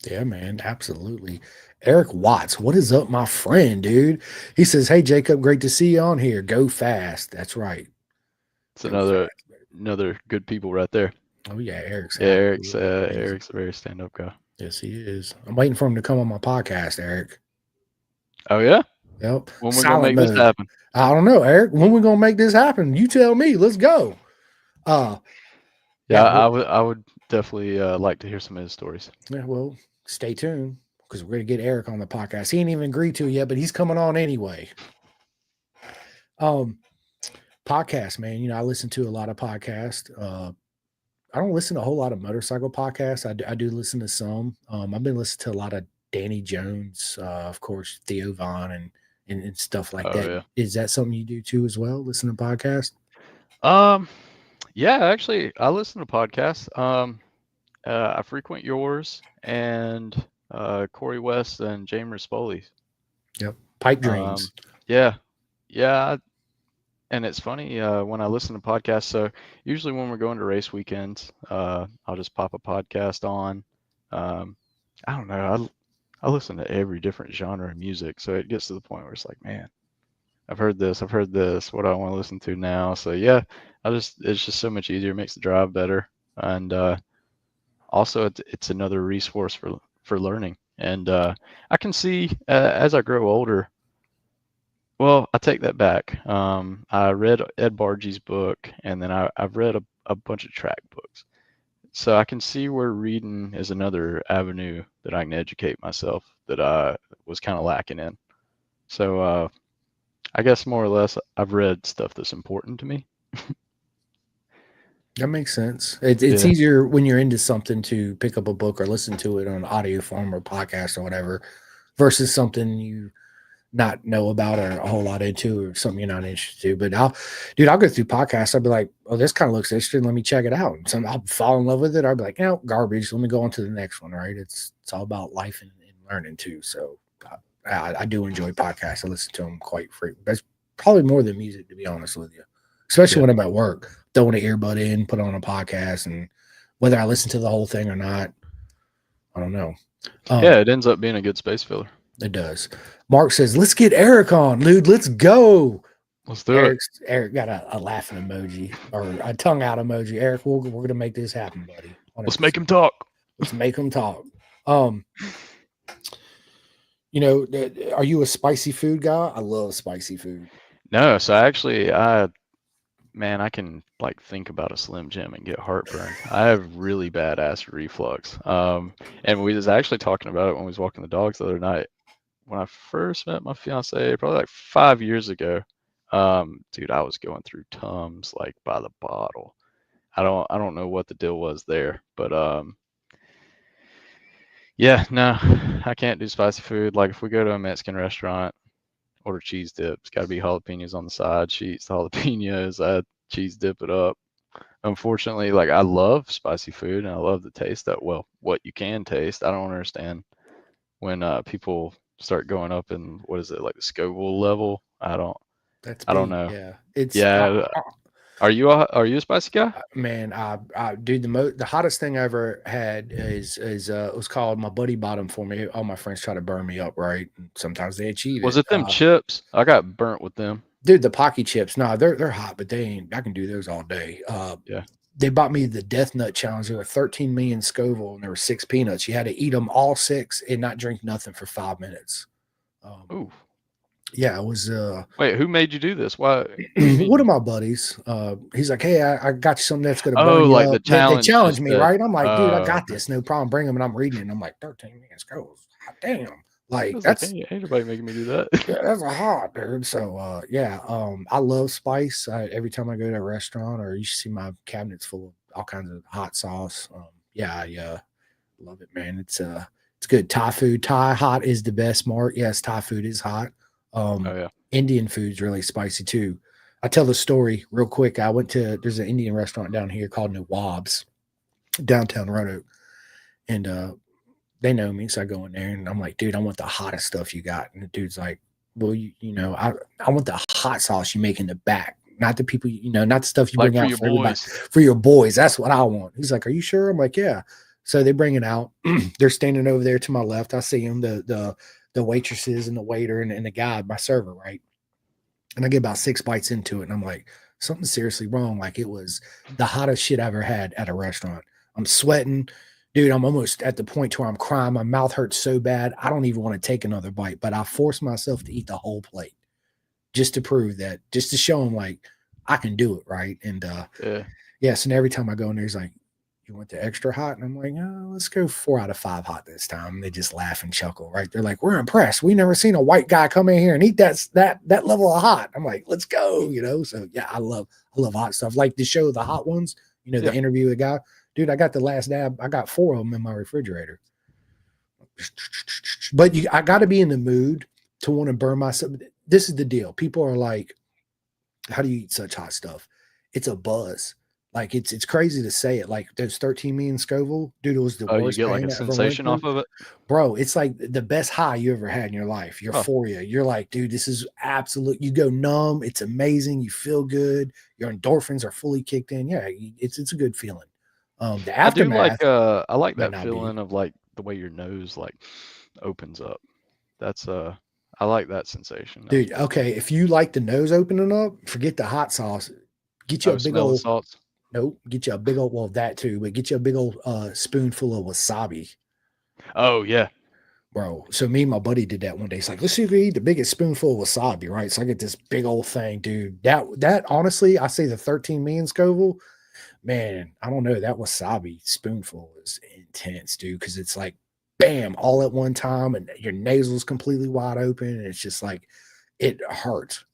yeah, man, absolutely. Eric Watts, what is up, my friend, dude? He says, hey Jacob, great to see you on here. Go fast. That's right. It's Go fast. another good people right there. Oh yeah, Eric's Yeah, absolutely amazing. Eric's a very stand-up guy. Yes, he is. I'm waiting for him to come on my podcast, Eric. Oh yeah, Yep. when we gonna Silent make this mode. happen? I don't know, Eric. When we gonna make this happen? You tell me. Let's go. Uh Yeah, yeah, but I would definitely like to hear some of his stories. yeah, well, stay tuned because we're gonna get Eric on the podcast. He ain't even agreed to it yet, but he's coming on anyway. Um, podcast, man. I listen to a lot of podcasts. I don't listen to a whole lot of motorcycle podcasts. I do listen to some. I've been listening to a lot of Danny Jones, of course, Theo Vaughn, and stuff like Oh that. yeah. Is that something you do too as well? Listen to podcasts? Um, yeah, actually, I listen to podcasts. I frequent yours and Corey West and James Rispoli. Yep. Pipe Um, dreams. yeah, yeah, and it's funny when I listen to podcasts. So usually when we're going to race weekends, I'll just pop a podcast on. Um, I don't know. I listen to every different genre of music, so it gets to the point where it's like, man, I've heard this, I've heard this. What do I want to listen to now? So yeah, it's just so much easier. It makes the drive better, and also it's another resource for learning. And I can see as I grow older. Well, I take that back. I read Ed Bargie's book, and then I've read a bunch of track books. So I can see where reading is another avenue that I can educate myself that I was kind of lacking in. So I guess more or less I've read stuff that's important to me. That makes sense. It's Yeah, easier when you're into something to pick up a book or listen to it on audio form or podcast or whatever, versus something you not know about or a whole lot into or something you're not interested to. But I'll go through podcasts. I'll be like, oh, this kind of looks interesting. Let me check it out. And I'll fall in love with it. I'll be like, garbage. Let me go on to the next one. Right. It's all about life and learning too. So I do enjoy podcasts. I listen to them quite frequently. That's probably more than music, to be honest with you, especially yeah, when I'm at work, throwing an earbud in, put on a podcast, and whether I listen to the whole thing or not, I don't know. yeah. Um, It ends up being a good space filler. it does. Mark says, let's get Eric on, dude. Let's go. Let's do it. Eric got a laughing emoji or a tongue out emoji. Eric, we're gonna make this happen, buddy. Let's make 100%. him talk. Let's make them talk. Um, are you a spicy food guy? I love spicy food. No, so actually, man, I can like think about a Slim Jim and get heartburn. I have really bad acid reflux. And we was actually talking about it when we was walking the dogs the other night. When I first met my fiance, probably like 5 years ago, dude, I was going through Tums like by the bottle. I don't know what the deal was there, but yeah, no, I can't do spicy food. Like if we go to a Mexican restaurant, order cheese dip, it's got to be jalapenos on the side. She eats the jalapenos, I cheese dip it up. Unfortunately, like I love spicy food and I love the taste that well, what you can taste. I don't understand when people start going up in what is it like the Scoville level? That's I don't big. know. Yeah, it's Yeah, are you a spicy guy? man. Dude, the hottest thing I ever had is it was called my buddy bought them for me. All my friends try to burn me up, right? And sometimes they achieve Was it. it them chips? I got burnt with them. Dude, the Pocky chips, no, they're hot, but they ain't. I can do those all day. Yeah. They bought me the Death Nut Challenge. There were 13 million Scoville, and there were 6 peanuts. You had to eat them all six and not drink nothing for 5 minutes. Um, Ooh. yeah, it was. Wait, who made you do this? Why? What do you One of mean? my buddies, he's like, "Hey, I got you something that's going to burn Oh, you like the up." They challenge challenged just me, that. right? I'm like, "Dude, I got Okay. this, no problem. Bring them." And I'm reading it, and I'm like, 13 million Scovilles. God damn, I like was like, that's ain't nobody making me do that. yeah, that's a hot, dude. So yeah, I love spice. Every time I go to a restaurant, or you should see my cabinets full of all kinds of hot sauce. Yeah, I love it, man. It's good. Thai food, Thai hot is the best. Mark, yes, Thai food is hot. Oh Um, yeah. Indian food's really spicy too. I tell the story real quick. There's an Indian restaurant down here called Nawab's, downtown Roanoke, and they know me, so I go in there and I'm like, dude, I want the hottest stuff you got. And the dude's like, well, I want the hot sauce you make in the back, not the people, not the stuff you Like bring for out your for everybody, boys. for your boys. That's what I want. He's like, are you sure? I'm like, yeah. So they bring it out. They're standing over there to my left. I see them, the waitresses and the waiter and the guy, my server, right? And I get about 6 bites into it, and I'm like, something's seriously wrong. Like it was the hottest shit I ever had at a restaurant. I'm sweating, dude. I'm almost at the point where I'm crying. My mouth hurts so bad, I don't even want to take another bite. But I force myself to eat the whole plate just to prove that, just to show him like I can do it, right? And Yeah. yes, and every time I go in there, he's like, "You want the extra hot?" And I'm like, "Oh, let's go 4 out of 5 hot this time." And they just laugh and chuckle, right? They're like, "We're impressed. We never seen a white guy come in here and eat that level of hot." I'm like, "Let's go." So yeah, I love hot stuff. Like the show, the hot ones. The Yeah. interview with the guy, dude. I got the last dab. I got 4 of them in my refrigerator. But I got to be in the mood to want to burn myself. This is the deal. People are like, how do you eat such hot stuff? It's a buzz. Like it's crazy to say it. Like those 13 million Scoville, dude, it was the Oh, you worst get like pain a I ever went sensation through. off of it. Bro, it's like the best high you ever had in your life. Oh, Euphoria. You're like, dude, this is absolute. You go numb. It's amazing. You feel good. Your endorphins are fully kicked in. Yeah, it's a good feeling. The I do like aftermath I like might that not be. feeling of like the way your nose like opens up. That's I like that sensation. That's Dude, pretty cool. okay. If you like the nose opening up, forget the hot sauce. Get you a Oh, big smelling old salts. Nope. Get you a big old, well, that too, but get you a big old spoonful of wasabi, Oh yeah. bro. So me and my buddy did that one day. He's like, let's see if we eat the biggest spoonful of wasabi, right? So I get this big old thing, dude. That honestly, I say the 13 million Scoville, man, I don't know. That wasabi spoonful is intense, dude, because it's like bam, all at one time, and your nasal's completely wide open, and it's just like it hurts.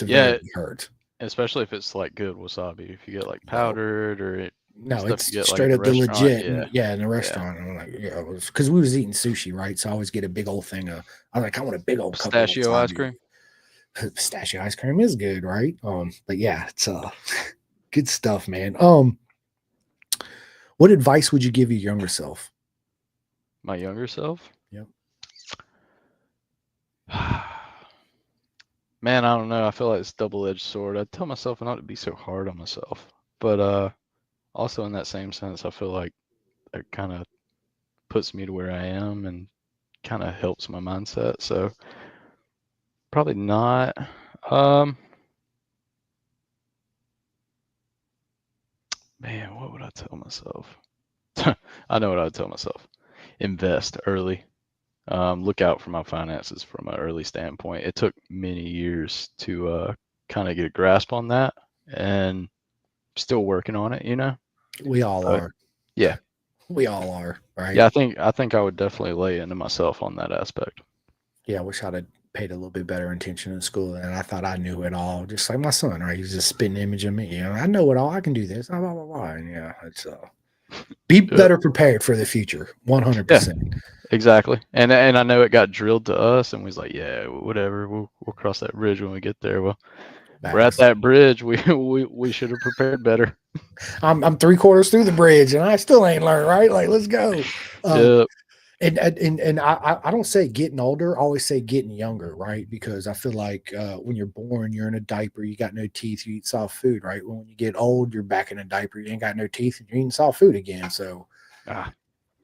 Yeah, Severely hurt. especially if it's like good wasabi. If you get like No, powdered or no, stuff you it's get like at straight the up the restaurant, legit. yeah, And yeah, in the yeah. restaurant. And I'm like, yeah, because we was eating sushi, right? So I always get a big old thing of. I'm like, I want a big old cup of Pistachio ice wasabi. cream. Pistachio ice cream is good, right? But yeah, it's good stuff, man. What advice would you give your younger self? My younger self. Yep. Man, I don't know. I feel like it's a double-edged sword. I tell myself not to be so hard on myself, but also in that same sense, I feel like it kind of puts me to where I am and kind of helps my mindset. So probably not. Um, Man, what would I tell myself? I know what I would tell myself. Invest early. Look out for my finances from an early standpoint. It took many years to kind of get a grasp on that, and still working on it, you know. We all But are. yeah, We all are, yeah, right? I think I would definitely lay into myself on that aspect. Yeah, I wish I'd have paid a little bit better attention in school. And I thought I knew it all, just like my son, right? He's just spitting image of me. You know, I know it all. I can do this. Blah, blah, blah, blah. And yeah, it's be Yeah, better prepared for the future. yeah, 100%. exactly. And I know it got drilled to us, and we was like, yeah, whatever. We'll cross that bridge when we get there. Well, we're at Facts. that bridge. We should have prepared better. I'm three-quarters through the bridge and I still ain't learned, right? Like, let's go. Uh, Yeah, and I don't say getting older, I always say getting younger, right? Because I feel like when you're born, you're in a diaper, you got no teeth, you eat soft food, right? When you get old, you're back in a diaper, you ain't got no teeth, and you're eating soft food again. So ah,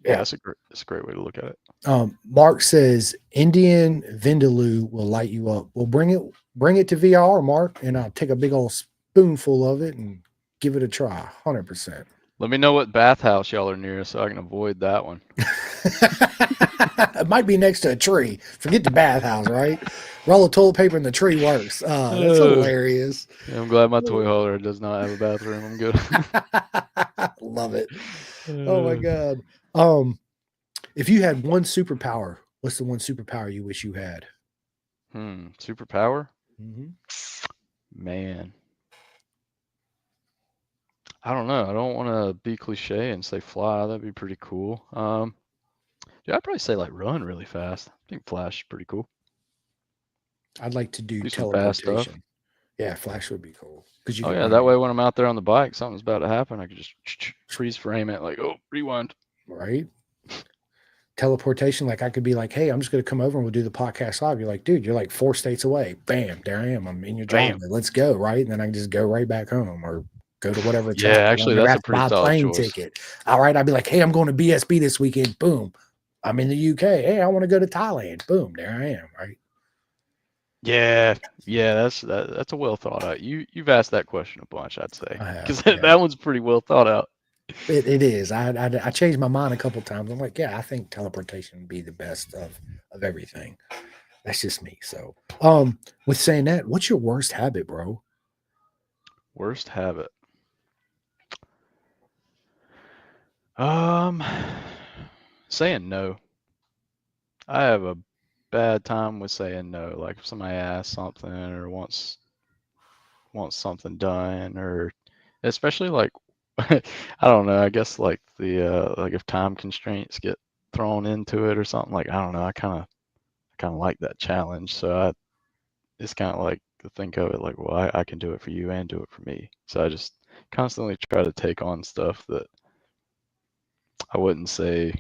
yeah, yeah. that's a great way to look at it. Mark says Indian Vindaloo will light you up. Well, bring it to VR, Mark, and I'll take a big old spoonful of it and give it a try. 100%. Let me know what bathhouse y'all are near so I can avoid that one. It might be next to a tree. Forget the bathhouse, right? Roll of toilet paper in the tree works. That's Uh, hilarious. yeah, I'm glad my toy hauler does not have a bathroom. I'm good. Love it. Oh my god. Um, if you had one superpower, what's the one superpower you wish you had? Superpower? Mhm. Man, I don't know. I don't want to be cliche and say fly. That'd be pretty cool. Yeah, I'd probably say like run really fast. I think Flash is pretty cool. I'd like to do Do some fast stuff. teleportation. Yeah, Flash would be cool because you Oh can yeah, run that it, way when I'm out there on the bike, something's about to happen. I could just freeze frame it, like, oh, rewind. right? Teleportation, like I could be like, hey, I'm just going to come over and we'll do the podcast live. You're like, dude, you're like 4 states away. Bam, there I am. I'm in your Bam. driveway. Let's go, right? And then I can just go right back home or go to whatever it's Yeah, at. I actually, don't ever that's have a to pretty buy a solid plane choice. ticket. All right, I'd be like, hey, I'm going to BSB this weekend. Boom, I'm in the UK. Hey, I want to go to Thailand. Boom, there I am, right? Yeah, yeah, that's a well thought out. You've asked that question a bunch, I'd say, I have, because yeah. that one's pretty well thought out. It is. I changed my mind a couple times. I'm like, yeah, I think teleportation would be the best of everything. That's just me. So, with saying that, what's your worst habit, bro? Worst habit. Um, Saying no. I have a bad time with saying no. Like if somebody asks something or wants something done, or especially like I don't know, I guess like the like if time constraints get thrown into it or something, like I don't know, I kind of like that challenge. So it's kind of like to think of it like, well, I can do it for you and do it for me. So I just constantly try to take on stuff that I wouldn't say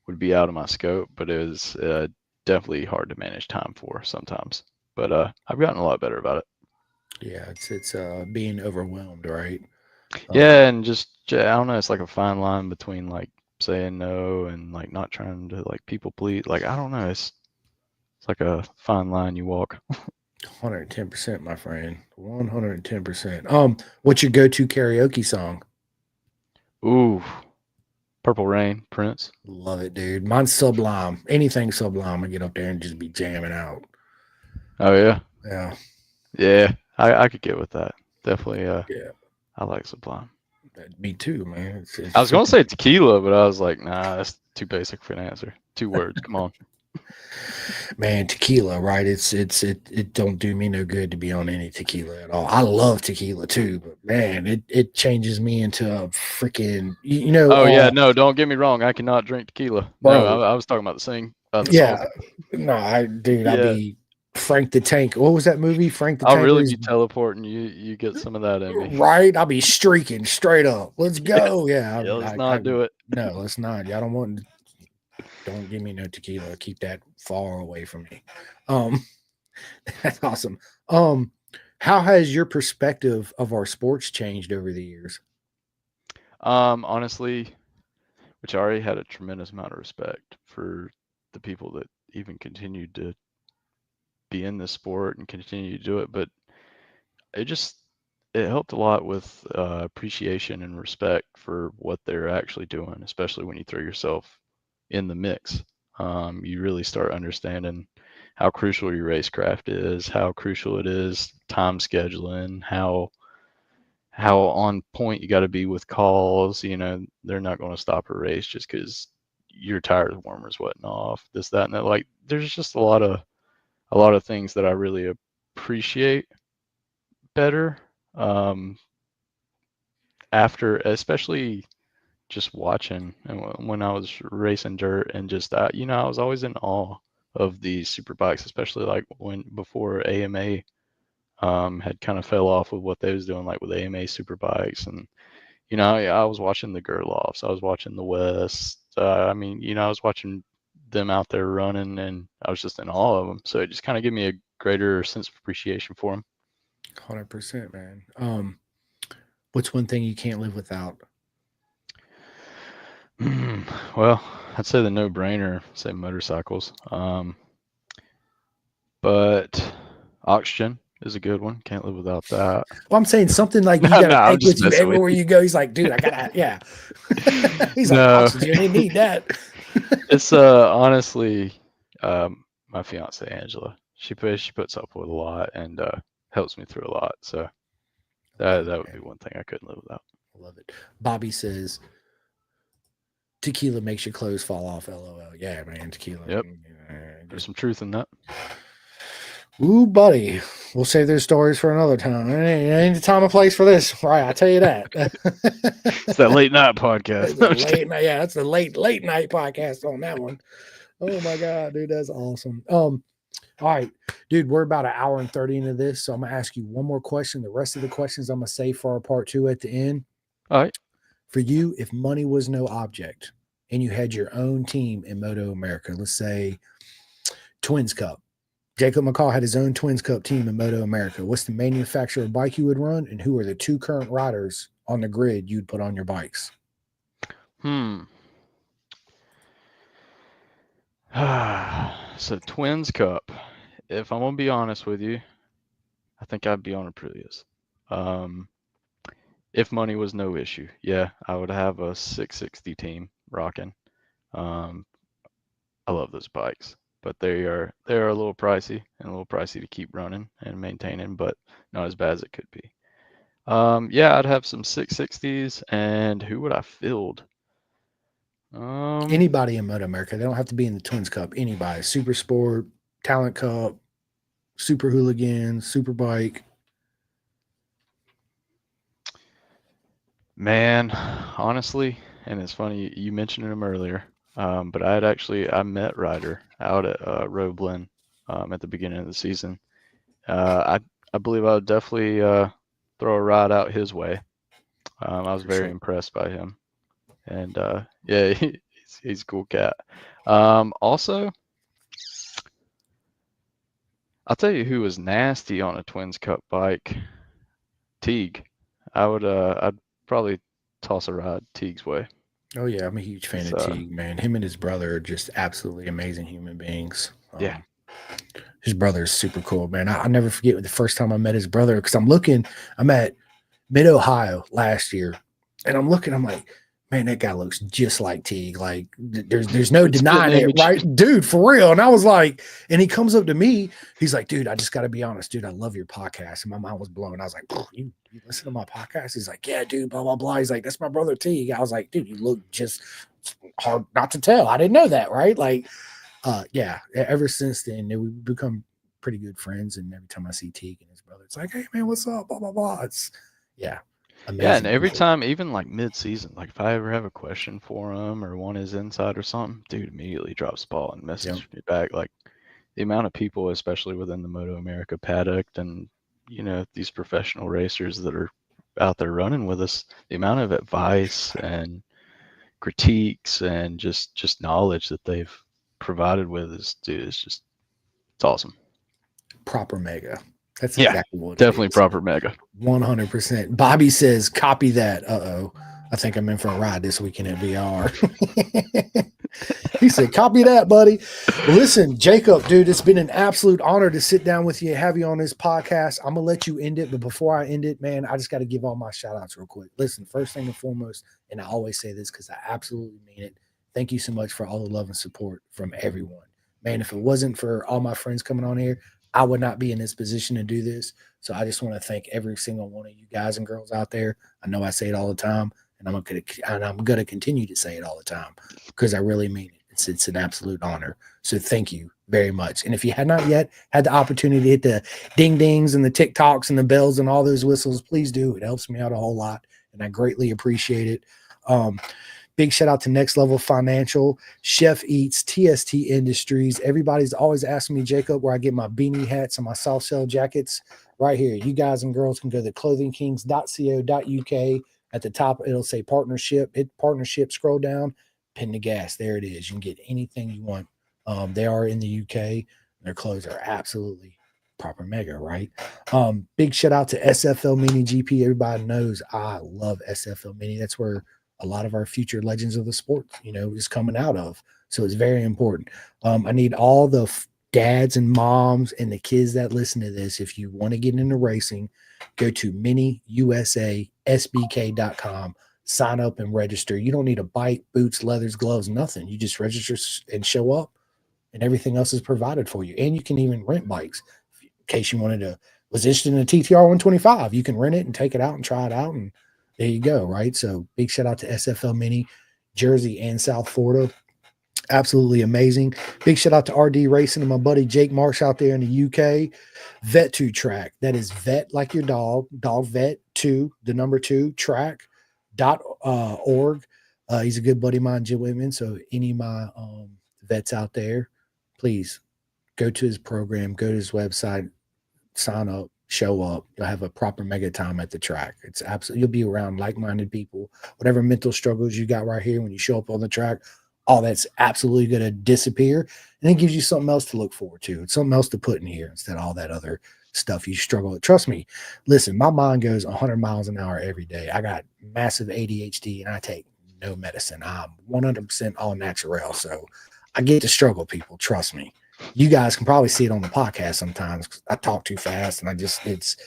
would be out of my scope, but it was definitely hard to manage time for sometimes. But I've gotten a lot better about it. Yeah, it's being overwhelmed, right? Um, Yeah, and just I don't know, it's like a fine line between like saying no and like not trying to like people please. Like I don't know, it's like a fine line you walk. 110%, my friend. 110%. What's your go-to karaoke song? Ooh, Purple Rain, Prince. Love it, dude. Mine's Sublime. Anything Sublime, I get up there and just be jamming out. Oh yeah, Yeah, yeah. I could get with that. Definitely. yeah. I like Sublime. Me too, man. It's I was gonna freaking say tequila, but I was like, nah, that's too basic for an answer. 2 words. Come on. man, tequila, right? It don't do me no good to be on any tequila at all. I love tequila too, but man, it changes me into a freaking Oh yeah, no, don't get me wrong. I cannot drink tequila. No, bro. I was talking about the song. Yeah, no, dude, I Yeah, be Frank the Tank. What was that movie? Frank the I'll Tank, where really he's be teleporting you. You get some of that in me. right. I'll be streaking straight up. Let's Yeah, go. Yeah, yeah. Let's not do it. no, let's not. Y'all don't want. Don't give me no tequila. Keep that far away from me. Um, that's awesome. Um, how has your perspective of our sports changed over the years? Honestly, which I already had a tremendous amount of respect for the people that even continued to be in this sport and continue to do it, but it just it helped a lot with appreciation and respect for what they're actually doing, especially when you throw yourself in the mix. You really start understanding how crucial your racecraft is, how crucial it is time scheduling, how on point you got to be with calls. You know, they're not going to stop a race just because your tire warmer's wetting off. This, that, and that. Like, there's just a lot of things that I really appreciate better um, after, especially just watching and when I was racing dirt and just I was always in awe of these super bikes, especially like when before AMA had kind of fell off with what they was doing, like with AMA super bikes. And I was watching the Gerloffs, I was watching the West. I mean, I was watching them out there running, and I was just in awe of them. So it just kind of gave me a greater sense of appreciation for 100%, man. What's one thing you can't live without? them. Well, I'd say the no-brainer, say motorcycles. But oxygen is a good one. Can't live without that. Well, I'm saying something like you No, got no, to I'm take just with you messing with everywhere you. you go. He's like, dude, I gotta, yeah. He's like, No, oxygen, you need that. it's honestly my fiance Angela. She puts up with a lot and helps me through a lot. So Love that it, would be man. one thing I couldn't live without. Love it. Bobby says tequila makes your clothes fall off. LOL. Yeah, man, tequila. Yep, there's Just some truth in that. ooh, buddy. We'll save those stories for another time. It ain't the time or place for this, right? I tell you that. It's that late night podcast. That's a late night. Yeah, that's a late night podcast on that one. Oh my god, dude, that's awesome. All right, dude, we're about an hour and 30 into this, so I'm gonna ask you one more question. The rest of the questions I'm gonna save for our part two at the end. All right. For you, if money was no object and you had your own team in Moto America, let's say Twins Cup. Jacob McCall had his own Twins Cup team in Moto America. What's the manufacturer bike you would run, and who are the two current riders on the grid you'd put on your bikes? Hmm. So Twins Cup. If I'm gonna be honest with you, I think I'd be on a Prius. Um, if money was no issue, yeah, I would have a 660 team rocking. Um, I love those bikes, but they are a little pricey and a little pricey to keep running and maintaining, but not as bad as it could be. Yeah, I'd have some 660s, and who would I field? Um, Anybody in Moto America. They don't have to be in the Twins Cup. Anybody. Super Sport, Talent Cup, Super Hooligan, Super Bike. Man, honestly, and it's funny you mentioned him earlier, but I met Ryder out at Roeblen at the beginning of the season. I believe I would definitely throw a ride out his way. I was For very sure. impressed by him, and yeah, he's a cool cat. Also, I'll tell you who was nasty on a Twins Cup bike, Teague. I'd probably toss a ride Teague's way. Oh yeah, I'm a huge fan It's of Teague, man. Him and his brother are just absolutely amazing human beings. yeah. His brother is super cool, man. I'll never forget the first time I met his brother because I'm at Mid Ohio last year, and I'm like, man, that guy looks just like Teague. Like, there's no Good spitting denying it, image. right, dude? For real. And I was like, and he comes up to me, he's like, dude, I just got to be honest, dude, I love your podcast. And my mind was blown. I was like, you listen to my podcast? He's like, yeah, dude, blah blah blah. He's like, that's my brother Teague. I was like, dude, you look just hard not to tell. I didn't know that, right? Like, yeah. Ever since then, we've become pretty good friends. And every time I see Teague and his brother, it's like, hey man, what's up? Blah blah blah. It's yeah. Yeah, and Amazing every people. time, even like mid-season, like if I ever have a question for him or want his insight or something, dude immediately drops the ball and Yep. messages me back. Like the amount of people, especially within the Moto America paddock and these professional racers that are out there running with us, the amount of advice and critiques and just knowledge that they've provided with us, dude, it's awesome. Proper mega. That's Yeah, exactly what it definitely is. proper mega. 100%. Bobby says, copy that. Uh-oh. I think I'm in for a ride this weekend at VR. He said, copy that, buddy. Well, listen, Jacob, dude, it's been an absolute honor to sit down with you and have you on this podcast. I'm going to let you end it. But before I end it, man, I just got to give all my shout outs real quick. Listen, first thing and foremost, and I always say this because I absolutely mean it. Thank you so much for all the love and support from everyone. Man, if it wasn't for all my friends coming on here, I would not be in this position to do this. So I just want to thank every single one of you guys and girls out there. I know I say it all the time, and I'm gonna continue to say it all the time because I really mean it. It's an absolute honor. So thank you very much. And if you had not yet had the opportunity to hit the ding dings and the TikToks and the bells and all those whistles, please do. It helps me out a whole lot, and I greatly appreciate it. Big shout out to Next Level Financial, Chef Eats, TST Industries. Everybody's always asking me, Jacob, where I get my beanie hats and my soft shell jackets. Right here. You guys and girls can go to clothingkings.co.uk. At the top, it'll say partnership. Hit partnership, scroll down, pin the gas. There it is. You can get anything you want. They are in the UK. Their clothes are absolutely proper mega, right? Big shout out to SFL Mini GP. Everybody knows I love SFL Mini. That's where a lot of our future legends of the sport, is coming out of. So it's very important. I need all the dads and moms and the kids that listen to this. If you want to get into racing, go to miniusasbk.com, sign up and register. You don't need a bike, boots, leathers, gloves, nothing. You just register and show up, and everything else is provided for you. And you can even rent bikes in case you was interested in a TTR 125. You can rent it and take it out and try it out, and there you go, right? So big shout out to SFL Mini, Jersey and South Florida. Absolutely amazing. Big shout out to RD Racing and my buddy Jake Marsh out there in the UK. Vet2 Track. That is vet like your dog vet 2, the number 2 track.org. He's a good buddy of mine, Jim Whitman. So any of my vets out there, please go to his program, go to his website, sign up, show up. You'll have a proper mega time at the track. It's absolutely, you'll be around like-minded people. Whatever mental struggles you got right here when you show up on the track, all that's absolutely going to disappear, and it gives you something else to look forward to. It's something else to put in here instead of all that other stuff you struggle with. Trust me, listen, my mind goes 100 miles an hour every day. I got massive ADHD and I take no medicine. I'm 100% all natural. So I get to struggle, people. Trust me. You guys can probably see it on the podcast sometimes. I talk too fast and it's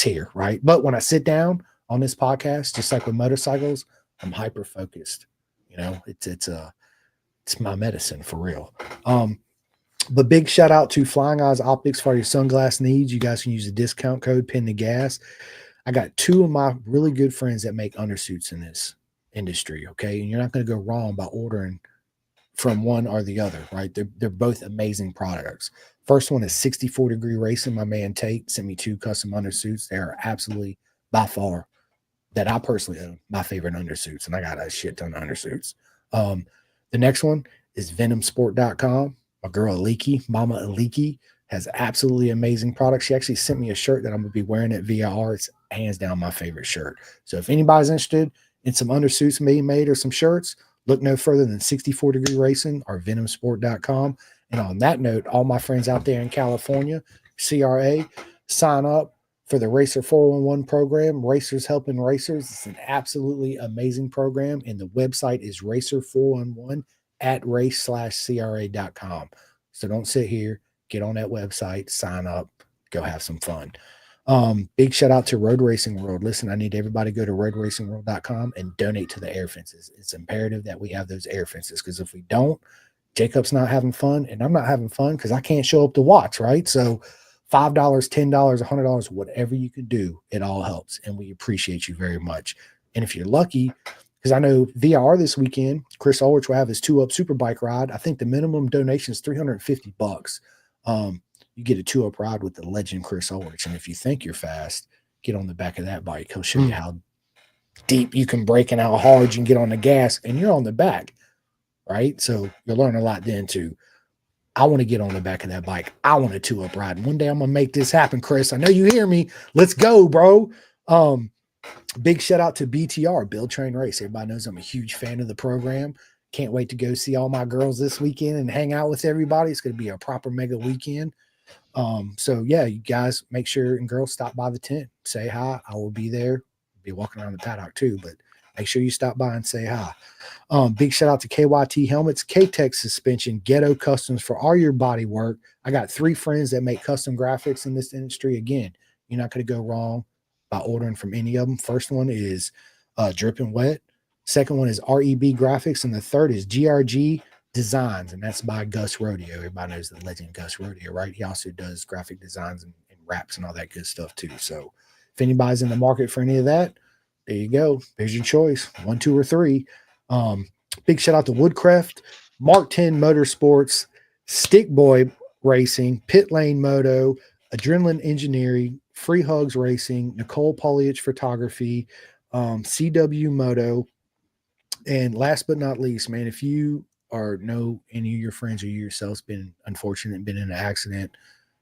here, right? But when I sit down on this podcast, just like with motorcycles, I'm hyper focused. It's my medicine for real. But big shout out to Flying Eyes Optics for your sunglass needs. You guys can use the discount code Pin the Gas. I got 2 of my really good friends that make undersuits in this industry. Okay, and you're not going to go wrong by ordering from one or the other, right? They're both amazing products. First one is 64 Degree Racing. My man Tate sent me 2 custom undersuits. They are absolutely by far that I personally own my favorite undersuits, and I got a shit ton of undersuits. The next one is venomsport.com. My girl Aliki, Mama Aliki, has absolutely amazing products. She actually sent me a shirt that I'm going to be wearing at VIR. It's hands down my favorite shirt. So if anybody's interested in some undersuits being made or some shirts, look no further than 64 Degree Racing or venomsport.com. And on that note, all my friends out there in California, CRA, sign up for the Racer 411 program, Racers Helping Racers. It's an absolutely amazing program, and the website is racer411 at race/cra.com. So don't sit here. get on that website, sign up, go have some fun. Big shout out to Road Racing World. Listen, I need everybody to go to roadracingworld.com and donate to the air fences. It's imperative that we have those air fences, because if we don't, Jacob's not having fun and I'm not having fun because I can't show up to watch, right? So $5, $10, $100, whatever you can do, it all helps. And we appreciate you very much. And if you're lucky, because I know VIR this weekend, Chris Ulrich will have his 2-up superbike ride. I think the minimum donation is $350. You get a 2-up ride with the legend Chris Ulrich. And if you think you're fast, get on the back of that bike. He'll show you how deep you can brake and how hard you can get on the gas, and you're on the back, right? So you'll learn a lot then too. I want to get on the back of that bike. I want a 2-up ride. And one day I'm going to make this happen, Chris. I know you hear me. Let's go, bro. Big shout out to BTR, Build Train Race. Everybody knows I'm a huge fan of the program. Can't wait to go see all my girls this weekend and hang out with everybody. It's going to be a proper mega weekend. So yeah, you guys make sure, and girls, stop by the tent, say hi. I will be there. I'll be walking around the paddock too, but make sure you stop by and say hi. Big shout out to KYT Helmets, K-Tech Suspension, Ghetto Customs for all your body work. I got 3 friends that make custom graphics in this industry. Again, you're not going to go wrong by ordering from any of them. First one is Dripping Wet. Second one is REB Graphics. And the third is GRG Designs. And that's by Gus Rodeo. Everybody knows the legend Gus Rodeo, right? He also does graphic designs and wraps and all that good stuff too. So if anybody's in the market for any of that, there you go. There's your choice. 1, 2, or 3. Big shout out to Woodcraft, Mark 10 Motorsports, Stick Boy Racing, Pit Lane Moto, Adrenaline Engineering, Free Hugs Racing, Nicole Poliich Photography, CW Moto, and last but not least, man, if you or know any of your friends or you yourself's been unfortunate, been in an accident,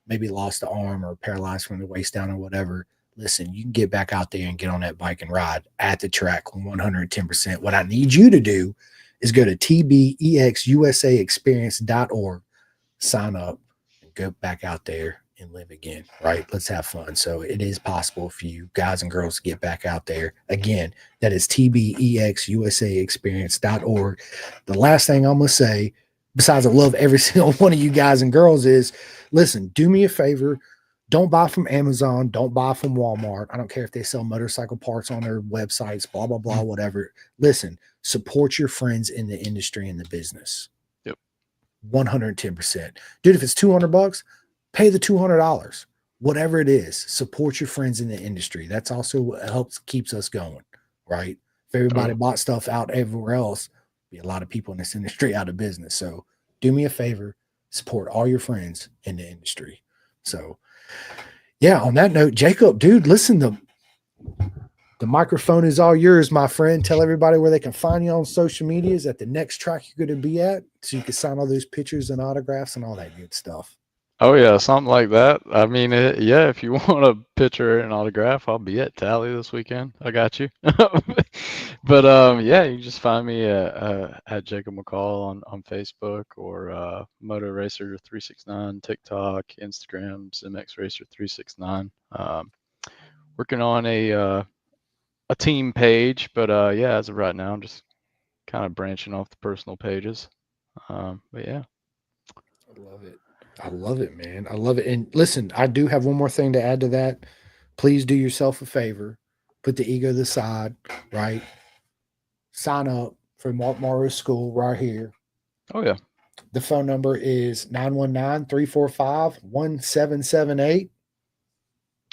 maybe lost the arm or paralyzed from the waist down or whatever, listen, you can get back out there and get on that bike and ride at the track 110%. What I need you to do is go to tbexusaexperience.org, sign up, and go back out there and live again, right? Let's have fun. So it is possible for you guys and girls to get back out there. Again, that is tbexusaexperience.org. The last thing I'm going to say, besides I love every single one of you guys and girls, is listen, do me a favor. Don't buy from Amazon. Don't buy from Walmart. I don't care if they sell motorcycle parts on their websites, blah, blah, blah, whatever. Listen, support your friends in the industry and the business. Yep. 110%. Dude, if it's $200, pay the $200. Whatever it is, support your friends in the industry. That's also what helps keeps us going, right? If everybody bought stuff out everywhere else, be a lot of people in this industry out of business. So do me a favor, support all your friends in the industry. So yeah, on that note, Jacob, dude, listen, the microphone is all yours, my friend. Tell everybody where they can find you on social medias at the next track you're going to be at, so you can sign all those pictures and autographs and all that good stuff. Oh yeah, something like that. I mean, yeah, if you want a picture and autograph, I'll be at Tally this weekend. I got you. But yeah, you can just find me at Jacob McCall on Facebook, or Moto Racer 369, TikTok, Instagram, MX Racer 369. Working on a team page, but yeah, as of right now, I'm just kind of branching off the personal pages. But yeah. I love it. I love it, man. I love it. And listen, I do have one more thing to add to that. Please do yourself a favor. Put the ego to the side, right? Sign up for Mark Morrow's school right here. Oh, yeah. The phone number is 919-345-1778.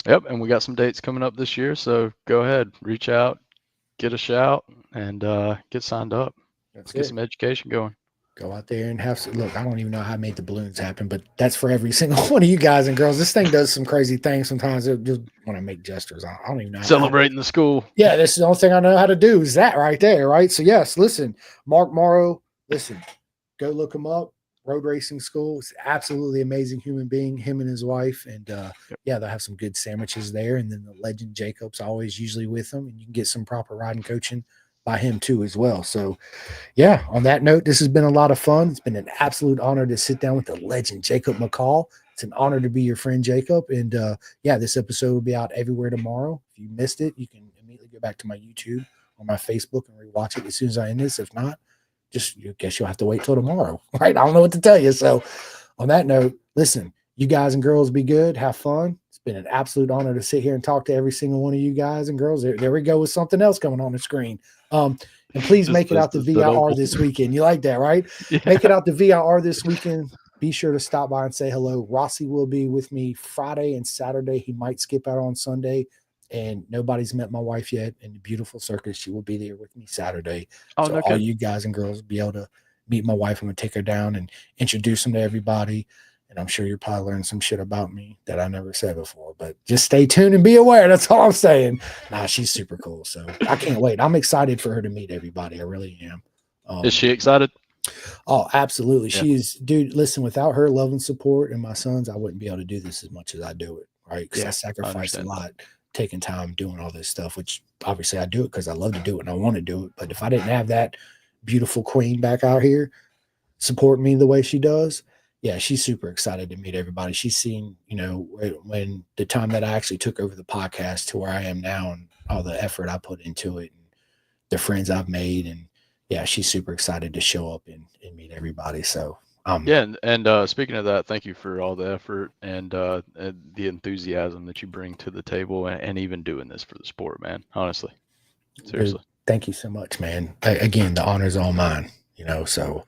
Yep, and we got some dates coming up this year, so go ahead, reach out, get a shout, and get signed up. Let's get some education going. Go out there and have some. Look, I don't even know how I made the balloons happen, but that's for every single one of you guys and girls. This thing does some crazy things sometimes. It just when I make gestures, I don't even know. Celebrating the school. Yeah, this is the only thing I know how to do is that right there, right? So yes, listen, Mark Morrow, listen, go look him up. Road Racing School. It's absolutely amazing human being, him and his wife. And yeah, they'll have some good sandwiches there. And then the legend Jacob's always usually with them, and you can get some proper riding coaching by him too as well. So yeah, on that note, this has been a lot of fun. It's been an absolute honor to sit down with the legend Jacob McCall. It's an honor to be your friend, Jacob. And yeah, this episode will be out everywhere tomorrow. If you missed it, you can immediately go back to my YouTube or my Facebook and rewatch it as soon as I end this. If not, just you guess you'll have to wait till tomorrow, right? I don't know what to tell you. So on that note, listen, You guys and girls be good. Have fun. It's been an absolute honor to sit here and talk to every single one of you guys and girls. There we go with something else coming on the screen. And please Just make it out to the VIR local. this weekend. You like that, right? Yeah. Make it out to VIR this weekend. Be sure to stop by and say hello. Rossi will be with me Friday and Saturday. He might skip out on Sunday. And nobody's met my wife yet in the beautiful circus. She will be there with me Saturday. Oh, So no all kidding. you guys and girls will be able to meet my wife. I'm going to take her down and introduce them to everybody. And I'm sure you'll probably learn some shit about me that I never said before. But just stay tuned and be aware. That's all I'm saying. Nah, she's super cool. So I can't wait. I'm excited for her to meet everybody. I really am. Is she excited? Oh, absolutely. Yeah. She is, dude. Listen, without her love and support and my sons, I wouldn't be able to do this as much as I do it. Right. Because I sacrifice a lot taking time doing all this stuff, which obviously I do it because I love to do it and I want to do it. But if I didn't have that beautiful queen back out here supporting me the way she does, yeah, she's super excited to meet everybody. She's seen, when the time that I actually took over the podcast to where I am now and all the effort I put into it and the friends I've made. And yeah, she's super excited to show up and meet everybody. So yeah, and speaking of that, thank you for all the effort and the enthusiasm that you bring to the table, and even doing this for the sport, man. Honestly, seriously. Dude, thank you so much, man. Again, the honor's all mine. So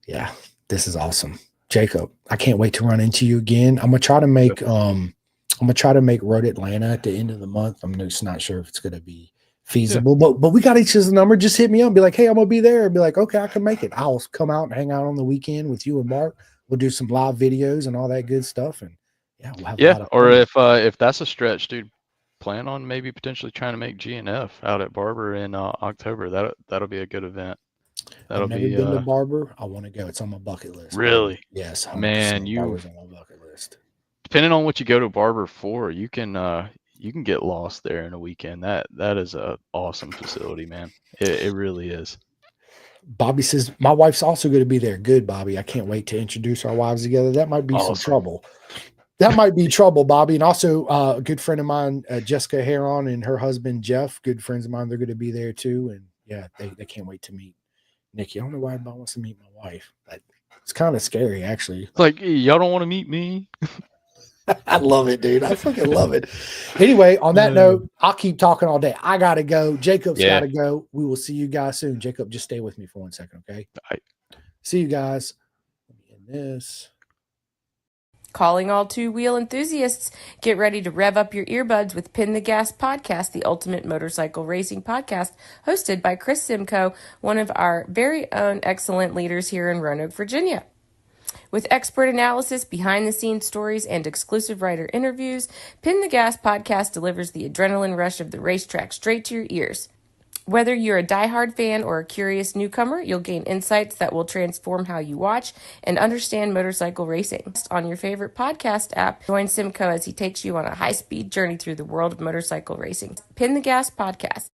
yeah, this is awesome, Jacob. I can't wait to run into you again. I'm gonna try to make Road Atlanta at the end of the month. I'm just not sure if it's gonna be feasible, but we got each other's number. Just hit me up and be like, hey, I'm gonna be there. And be like, okay, I can make it. I'll come out and hang out on the weekend with you and Mark. We'll do some live videos and all that good stuff. And yeah, we'll have a lot of or fun. if that's a stretch, dude, plan on maybe potentially trying to make GNF out at Barber in October. That'll be a good event. That'll I've never be been to Barber. I want to go. It's on my bucket list. Really. Barber. Yes, 100%. Man, Barber's on my bucket list. Depending on what you go to Barber for, you can get lost there in a weekend. That is a awesome facility, man. It really is. Bobby says my wife's also going to be there. Good, Bobby. I can't wait to introduce our wives together. That might be some trouble. That might be trouble, Bobby. And also a good friend of mine, Jessica Heron, and her husband, Jeff, good friends of mine. They're going to be there too. And yeah, they can't wait to meet Nikki. I don't know why everybody wants to meet my wife, but it's kind of scary, actually. It's like, y'all don't want to meet me? I love it, dude. I fucking love it. Anyway, on that note, I'll keep talking all day. I got to go. Jacob's got to go. We will see you guys soon. Jacob, just stay with me for 1 second, okay? All right. See you guys. Let me end this. Calling all two-wheel enthusiasts, get ready to rev up your earbuds with Pin the Gas Podcast, the ultimate motorcycle racing podcast, hosted by Chris Simcoe, one of our very own excellent leaders here in Roanoke, Virginia. With expert analysis, behind-the-scenes stories, and exclusive writer interviews, Pin the Gas Podcast delivers the adrenaline rush of the racetrack straight to your ears. Whether you're a diehard fan or a curious newcomer, you'll gain insights that will transform how you watch and understand motorcycle racing. On your favorite podcast app, join Simcoe as he takes you on a high-speed journey through the world of motorcycle racing. Pin the Gas Podcast.